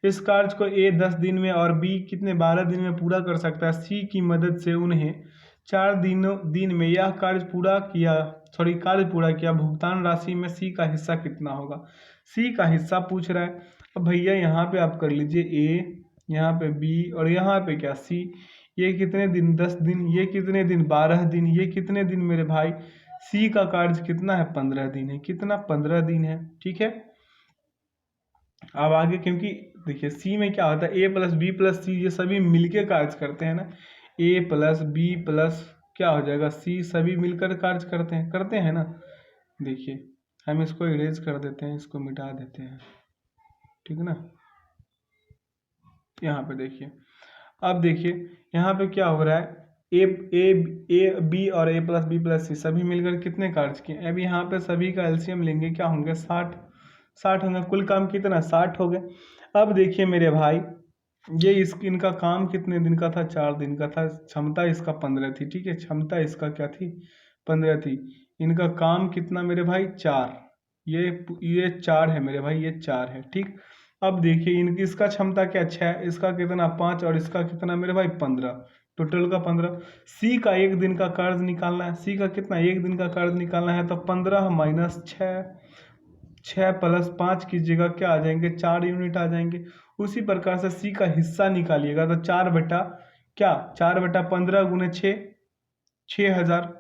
इस कार्य को ए 10 दिन में और बी कितने 12 दिन में पूरा कर सकता है। सी की मदद से उन्हें 4 दिन में यह कार्य पूरा किया। भुगतान राशि में सी का हिस्सा कितना होगा। सी का हिस्सा पूछ रहा है। अब भैया यहाँ पे आप कर लीजिए ए, यहाँ पे बी और यहाँ पे क्या सी। ये कितने दिन 10 दिन, ये कितने दिन 12 दिन, ये कितने दिन मेरे भाई। सी का कार्य कितना है 15 दिन है। कितना 15 दिन है। ठीक है, अब आगे, क्योंकि देखिए सी में क्या होता है, ए प्लस बी प्लस सी ये सभी मिलके कार्य करते हैं ना। ए प्लस बी प्लस क्या हो जाएगा सी, सभी मिलकर कार्य करते हैं ना। देखिए हम इसको इरेज कर देते हैं, इसको मिटा देते हैं, ठीक ना। यहाँ पे देखिए, अब देखिए यहाँ पे क्या हो रहा है, ए बी और ए प्लस बी प्लस सी सभी मिलकर कितने कार्य किए। अब यहाँ पे सभी का एलसीएम लेंगे, क्या होंगे 60 होंगे। कुल काम कितना 60 हो गए। अब देखिए मेरे भाई, ये इनका काम कितने दिन का था, 4 दिन का था। क्षमता इसका 15 थी। ठीक है, क्षमता इसका क्या थी 15 थी। इनका काम कितना मेरे भाई 4, ये 4 है मेरे भाई, ये 4 है। ठीक, अब देखिए इनकी इसका क्षमता क्या 6, इसका कितना 5 और इसका कितना मेरे भाई 15, टोटल का 15। सी का एक दिन का कार्य निकालना है। सी का कितना एक दिन का कार्य निकालना है, तो 15 - 6 + 5 कीजिएगा, क्या आ जाएंगे 4 यूनिट आ जाएंगे। उसी प्रकार से सी का हिस्सा निकालिएगा, तो 4/15 गुने 6, 6000।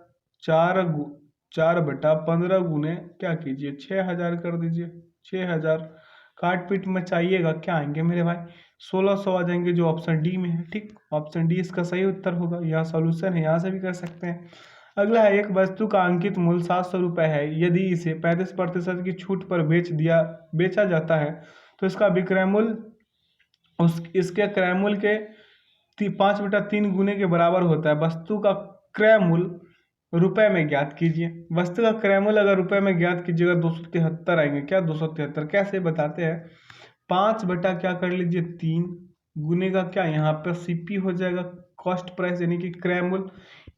4/15 गुने क्या कीजिए 6000 कर दीजिए, 6000 काट पीट मचाइएगा, क्या आएंगे मेरे भाई 1600 आ जाएंगे, जो ऑप्शन डी में है। ठीक, ऑप्शन डी इसका सही उत्तर होगा। यह सॉल्यूशन है, यहाँ से भी कर सकते हैं। अगला है, एक वस्तु का अंकित मूल्य 700 रुपये है। यदि इसे 35% की छूट पर बेचा जाता है तो इसका विक्रय मूल्य इसके क्रय मूल्य के 5/3 गुने के बराबर होता है। वस्तु का क्रय मूल्य रुपए में ज्ञात कीजिए। वस्तु का क्रय मूल्य अगर रुपए में ज्ञात कीजिएगा 273 आएंगे। क्या 273 कैसे बताते हैं, 5 बटा क्या कर लीजिए 3 गुने का क्या यहाँ पर सीपी हो जाएगा, कॉस्ट प्राइस यानी कि क्रय मूल्य।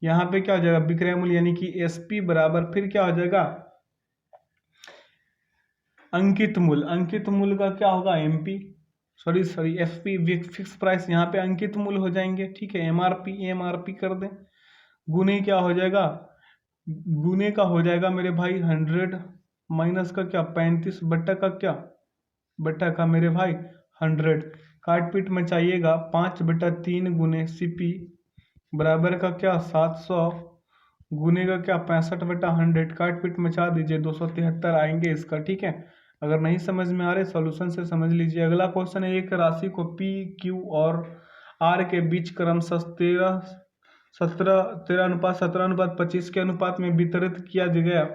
यहाँ पे क्या हो जाएगा विक्रय मूल्य यानी कि एसपी बराबर, फिर क्या हो जाएगा अंकित मूल्य। अंकित मूल्य का क्या होगा MP, sorry FP fix price, यहाँ पे अंकित मूल्य हो जाएंगे। ठीक है, एमआरपी कर दें, गुने क्या हो जाएगा, गुने का हो जाएगा मेरे भाई 100 माइनस का क्या 35 बट्टा का मेरे भाई 100। काट पीट में चाहिएगा 5/3 गुने सीपी बराबर का क्या 700 गुने का क्या 65/100। काट पीट मचा दीजिए 273 आएंगे इसका। ठीक है, अगर नहीं समझ में आ रहे सॉल्यूशन से समझ लीजिए। अगला क्वेश्चन है, एक राशि को पी क्यू और आर के बीच क्रमशः 13:17:25 के अनुपात में वितरित किया गया।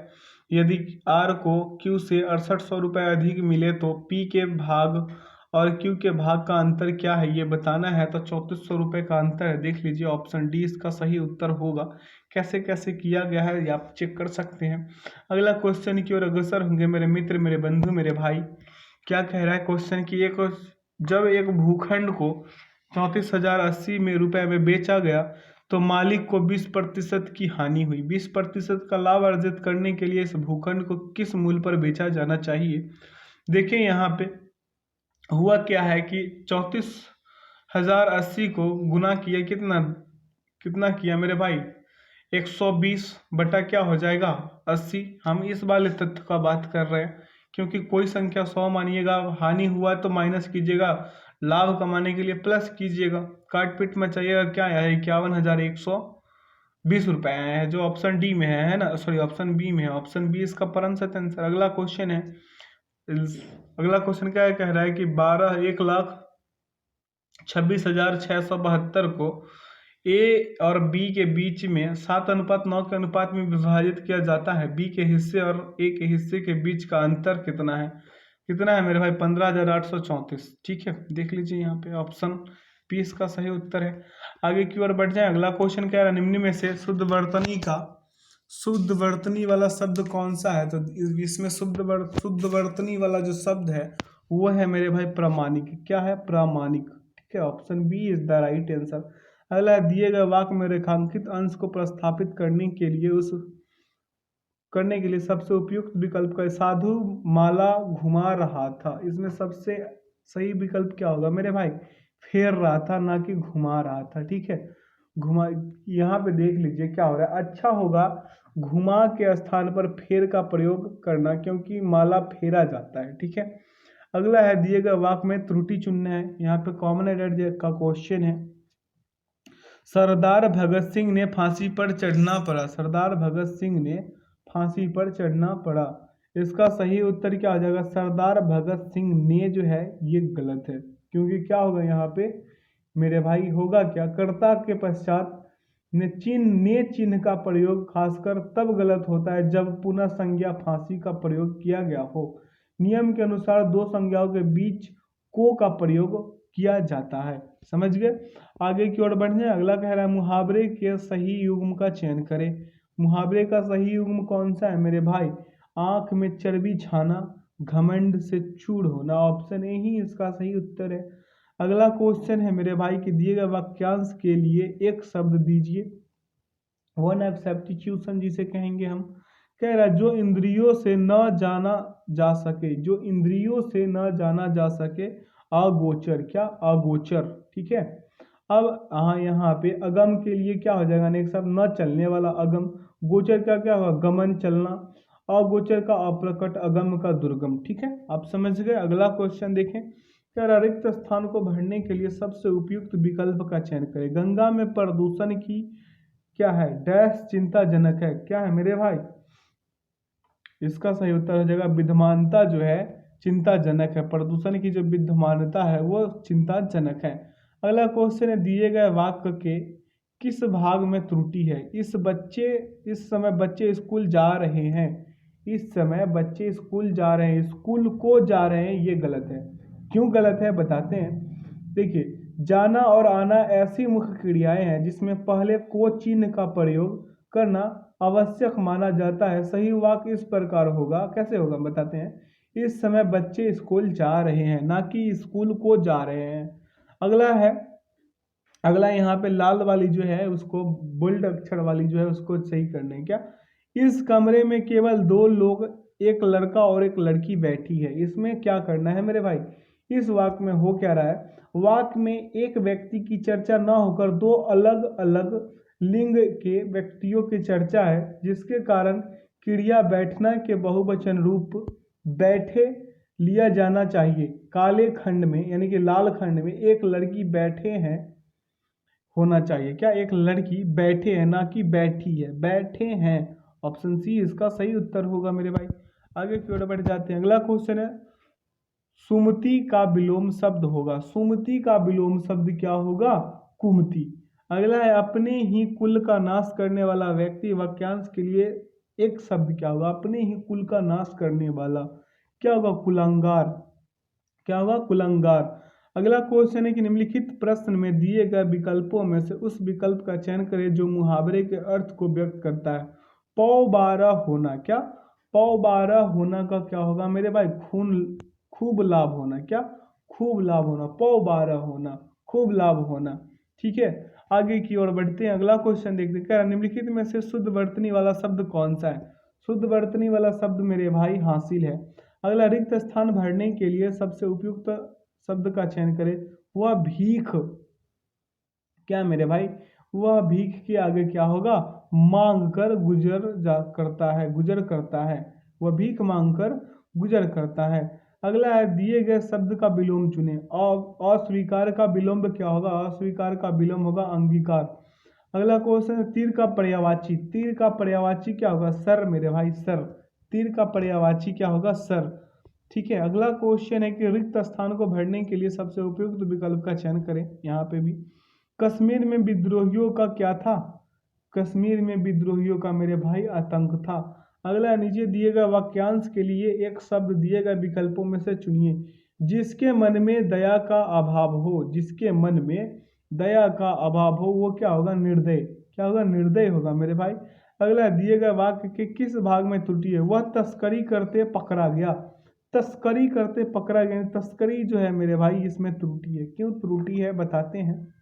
यदि आर को क्यू से 6800 रुपये अधिक मिले तो पी के भाग और क्यू के भाग का अंतर क्या है ये बताना है। तो 3400 रुपये का अंतर है। देख लीजिए ऑप्शन डी इसका सही उत्तर होगा। कैसे कैसे किया गया है ये आप चेक कर सकते हैं। अगला क्वेश्चन की ओर अग्रसर होंगे मेरे मित्र, मेरे बंधु, मेरे भाई। क्या कह रहा है क्वेश्चन की, जब एक भूखंड को 34,080 रुपये में बेचा गया तो मालिक को 20% की हानि हुई। 20% का लाभ अर्जित करने के लिए इस भूखंड को किस मूल्य पर बेचा जाना चाहिए? देखिए यहाँ पे हुआ क्या है कि 34,080 को गुना किया, कितना कितना किया मेरे भाई, 120 बटा क्या हो जाएगा 80। हम इस वाले तथ्य का बात कर रहे हैं, क्योंकि कोई संख्या 100 मानिएगा, हानि हुआ तो माइनस कीजिएगा, लाभ कमाने के लिए प्लस कीजिएगा। काट पीट में चाहिएगा क्या आया है, 51,120 रुपये आया है, जो ऑप्शन डी में है ना, सॉरी ऑप्शन बी में है, ऑप्शन बी इसका परम सत्य आंसर। अगला क्वेश्चन है, अगला क्वेश्चन क्या है, कह रहा है कि 1,26,672 को ए और बी के बीच में 7:9 के अनुपात में विभाजित किया जाता है। बी के हिस्से और ए के हिस्से के बीच का अंतर कितना है? कितना है मेरे भाई? 15,834। ठीक है, देख लीजिए यहाँ पे ऑप्शन पी इसका सही उत्तर है। आगे की ओर बढ़ जाए। अगला क्वेश्चन क्या है, निम्न में से शुद्ध वर्तनी वाला शब्द कौन सा है? तो इसमें शुद्ध वर्तनी वाला जो शब्द है वो है मेरे भाई प्रामाणिक। क्या है? प्रामाणिक। ठीक है, option B is the right answer. अगला, दिए गए वाक्य में रेखांकित अंश को प्रस्थापित करने के लिए सबसे उपयुक्त विकल्प का, साधु माला घुमा रहा था। इसमें सबसे सही विकल्प क्या होगा मेरे भाई? फेर रहा था, ना कि घुमा रहा था। ठीक है, घुमा, यहाँ पे देख लीजिए क्या हो रहा है। अच्छा होगा घुमा के स्थान पर फेर का प्रयोग करना, क्योंकि माला फेरा जाता है। ठीक है, अगला है, दिए गए वाक्य में त्रुटि चुनना है। यहाँ पे कॉमन एरर का क्वेश्चन है। सरदार भगत सिंह ने फांसी पर चढ़ना पड़ा। सरदार भगत सिंह ने फांसी पर चढ़ना पड़ा, इसका सही उत्तर क्या हो जाएगा? सरदार भगत सिंह ने जो है ये गलत है, क्योंकि क्या होगा यहाँ पे मेरे भाई, होगा क्या, कर्ता के पश्चात ने चिन्ह का प्रयोग खासकर तब गलत होता है जब पुनः संज्ञा फांसी का प्रयोग किया गया हो। नियम के अनुसार दो संज्ञाओं के बीच को का प्रयोग किया जाता है। समझ गए? आगे की ओर बढ़ जाए। अगला कह रहा है, मुहावरे के सही युग्म का चयन करें। मुहावरे का सही युग्म कौन सा है मेरे भाई? आंख में चर्बी छाना, घमंड से चूर होना। ऑप्शन ए ही इसका सही उत्तर है। अगला क्वेश्चन है मेरे भाई कि दिए गए वाक्यांश के लिए एक शब्द दीजिए। वन ऑफ सब्स्टिट्यूशन जिसे कहेंगे हम। कह रहा है, जो इंद्रियों से न जाना जा सके, जो इंद्रियों से न जाना जा सके, अगोचर। क्या? अगोचर। ठीक है, अब हाँ यहाँ पे अगम के लिए क्या हो जाएगा नेक्स्ट शब्द? न चलने वाला, अगम। गोचर का क्या होगा? गमन, चलना। अगोचर का अप्रकट, अगम का दुर्गम। ठीक है, आप समझ गए। अगला क्वेश्चन देखें, क्या रिक्त स्थान को भरने के लिए सबसे उपयुक्त विकल्प का चयन करें। गंगा में प्रदूषण की क्या है? डैश चिंताजनक है। क्या है मेरे भाई? इसका सही उत्तर हो जाएगा विद्यमानता जो है चिंताजनक है। प्रदूषण की जो विद्यमानता है वो चिंताजनक है। अगला क्वेश्चन है, दिए गए वाक्य के किस भाग में त्रुटि है? इस समय बच्चे स्कूल जा रहे हैं। इस समय बच्चे स्कूल जा रहे हैं, स्कूल को जा रहे हैं, ये गलत है। क्यों गलत है बताते हैं। देखिए, जाना और आना ऐसी मुख्य क्रियाएं हैं जिसमें पहले को चिन्ह का प्रयोग करना आवश्यक माना जाता है। सही वाक्य इस प्रकार होगा, कैसे होगा बताते हैं। इस समय बच्चे स्कूल जा रहे हैं, ना कि स्कूल को जा रहे हैं। अगला यहाँ पे लाल वाली जो है उसको, बोल्ड अक्षर वाली जो है उसको सही करना है। क्या? इस कमरे में केवल दो लोग, एक लड़का और एक लड़की बैठी है। इसमें क्या करना है मेरे भाई? इस वाक्य में हो क्या रहा है? वाक्य में एक व्यक्ति की चर्चा न होकर दो अलग अलग लिंग के व्यक्तियों की चर्चा है, जिसके कारण क्रिया बैठना के बहुवचन रूप बैठे लिया जाना चाहिए। काले खंड में यानी कि लाल खंड में एक लड़की बैठे हैं होना चाहिए। क्या? एक लड़की बैठे हैं, ना कि बैठी है, बैठे हैं। ऑप्शन सी इसका सही उत्तर होगा मेरे भाई। आगे की ओर बढ़ जाते हैं। अगला क्वेश्चन है, सुमति का विलोम शब्द होगा। सुमति का विलोम शब्द क्या होगा? कुमति। अगला है, अपने ही कुल का नाश करने वाला व्यक्ति। वाक्यांश के लिए एक शब्द क्या होगा? अपने ही कुल का नाश करने वाला क्या होगा? कुलांगार। क्या होगा? कुलांगार। अगला क्वेश्चन है कि निम्नलिखित प्रश्न में दिए गए विकल्पों में से उस विकल्प का चयन करें जो मुहावरे के अर्थ को व्यक्त करता है। पौ बारह होना। क्या? पौ बारह होना का क्या होगा मेरे भाई? खूब लाभ होना। क्या? खूब लाभ होना। पौ बारह होना, खूब लाभ होना। ठीक है, आगे की ओर बढ़ते हैं, अगला क्वेश्चन देखते हैं। कह रहा निम्नलिखित में से शुद्ध वर्तनी वाला शब्द कौन सा है? शुद्ध वर्तनी वाला शब्द मेरे भाई हासिल है। अगला रिक्त स्थान भरने के लिए सबसे उपयुक्त शब्द का चयन करें। वह भीख, क्या मेरे भाई, वह भीख के आगे क्या होगा? मांग कर करता है, गुजर करता है। वह भीख मांग कर गुजर करता है। अगला है दिए गए शब्द का विलोम चुने। अस्वीकार का विलोम क्या होगा? अस्वीकार का विलोम होगा अंगीकार। अगला क्वेश्चन है तीर का पर्यायवाची। तीर का पर्यायवाची क्या होगा? सर मेरे भाई, सर। तीर का पर्यायवाची क्या होगा? सर। ठीक है। अगला क्वेश्चन है कि रिक्त स्थान को भरने के लिए सबसे उपयुक्त विकल्प का चयन करें। यहाँ पे भी कश्मीर में विद्रोहियों का क्या था? कश्मीर में विद्रोहियों का मेरे भाई आतंक था। अगला नीचे दिए गए वाक्यांश के लिए एक शब्द दिए गए विकल्पों में से चुनिए। जिसके मन में दया का अभाव हो, जिसके मन में दया का अभाव हो वो क्या होगा? निर्दय। क्या होगा? निर्दय होगा मेरे भाई। अगला दिए गए वाक्य के किस भाग में त्रुटि है? वह तस्करी करते पकड़ा गया। तस्करी करते पकड़ा गया, तस्करी जो है मेरे भाई इसमें त्रुटि है। क्यों त्रुटि है बताते हैं।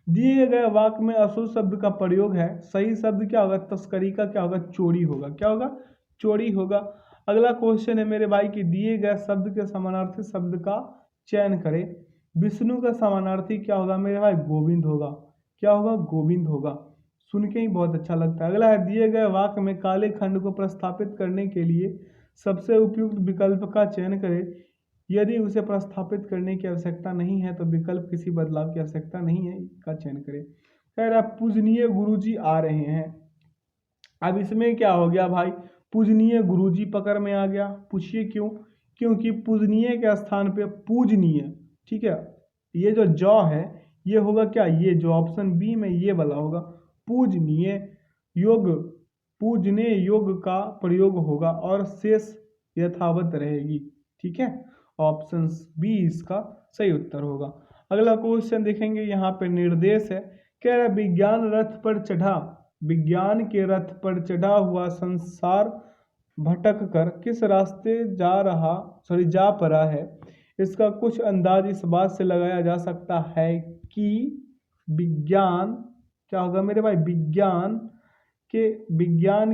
दिए गए वाक्य में अशुद्ध शब्द का प्रयोग है। सही शब्द क्या होगा? तस्करी का क्या होगा? चोरी होगा। क्या होगा? चोरी होगा। अगला क्वेश्चन है मेरे भाई कि दिए गए शब्द के समानार्थी शब्द का चयन करें। विष्णु का समानार्थी क्या होगा मेरे भाई? गोविंद होगा। क्या होगा? गोविंद होगा। सुन के ही बहुत अच्छा लगता है। अगला है दिए गए वाक्य में काले खंड को प्रस्थापित करने के लिए सबसे उपयुक्त विकल्प का चयन करें। यदि उसे प्रस्थापित करने की आवश्यकता नहीं है तो विकल्प किसी बदलाव की आवश्यकता नहीं है का चयन करें। कह रहा पूजनीय गुरुजी आ रहे हैं। अब इसमें क्या हो गया भाई? पूजनीय गुरुजी पकड़ में आ गया। पूछिए क्यों? क्योंकि पूजनीय के स्थान पे पूजनीय, ठीक है, ये जो जौ है ये होगा क्या? ये जो ऑप्शन बी में ये वाला होगा पूजनीय। योग, पूजने योग का प्रयोग होगा और शेष यथावत रहेगी। ठीक है, ऑप्शन बी इसका सही उत्तर होगा। अगला क्वेश्चन देखेंगे, यहाँ पे निर्देश है। कह रहा विज्ञान रथ पर चढ़ा, विज्ञान के रथ पर चढ़ा हुआ संसार भटक कर किस रास्ते जा पड़ा है। इसका कुछ अंदाज इस बात से लगाया जा सकता है कि विज्ञान क्या होगा मेरे भाई? विज्ञान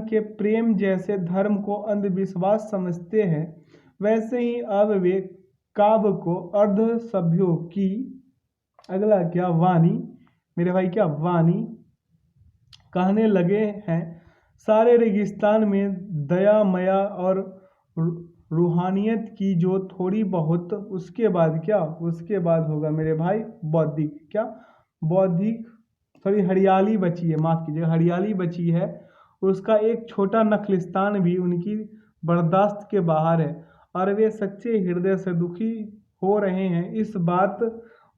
के प्रेम जैसे धर्म को अंधविश्वास समझते हैं, वैसे ही अब वे काव्य को अर्ध सभ्यों की, अगला क्या? वाणी मेरे भाई, क्या? वाणी कहने लगे हैं। सारे रेगिस्तान में दया मया और रूहानियत की जो थोड़ी बहुत, उसके बाद क्या? उसके बाद होगा मेरे भाई बौद्धिक, क्या? बौद्धिक, थोड़ी हरियाली बची है, माफ कीजिएगा, हरियाली बची है। उसका एक छोटा नखलिस्तान भी उनकी बर्दाश्त के बाहर है और वे सच्चे हृदय से दुखी हो रहे हैं। इस बात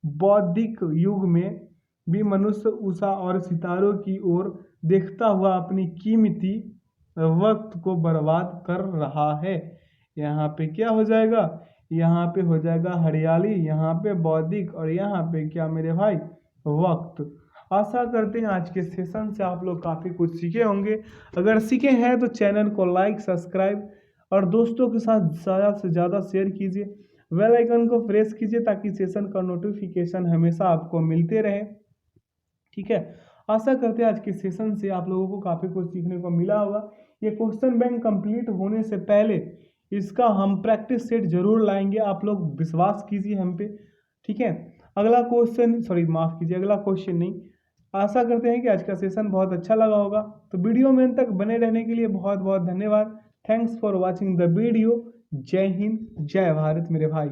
बौद्धिक युग में भी मनुष्य उषा और सितारों की ओर देखता हुआ अपनी कीमती वक्त को बर्बाद कर रहा है। यहाँ पे क्या हो जाएगा? यहाँ पे हो जाएगा हरियाली, यहाँ पे बौद्धिक और यहाँ पे क्या मेरे भाई? वक्त। आशा करते हैं आज के सेशन से आप लोग काफ़ी कुछ सीखे होंगे। अगर सीखे हैं तो चैनल को लाइक, सब्सक्राइब और दोस्तों के साथ ज़्यादा से ज़्यादा शेयर कीजिए। बेल आइकन को प्रेस कीजिए ताकि सेशन का नोटिफिकेशन हमेशा आपको मिलते रहे। ठीक है, आशा करते हैं आज के सेशन से आप लोगों को काफ़ी कुछ सीखने को मिला होगा। ये क्वेश्चन बैंक कंप्लीट होने से पहले इसका हम प्रैक्टिस सेट जरूर लाएंगे, आप लोग विश्वास कीजिए हम पे। ठीक है, अगला क्वेश्चन, सॉरी माफ़ कीजिए, अगला क्वेश्चन नहीं, आशा करते हैं कि आज का सेशन बहुत अच्छा लगा होगा। तो वीडियो में अंत तक बने रहने के लिए बहुत बहुत धन्यवाद। Thanks for watching the video. जय हिंद, जय भारत मेरे भाई।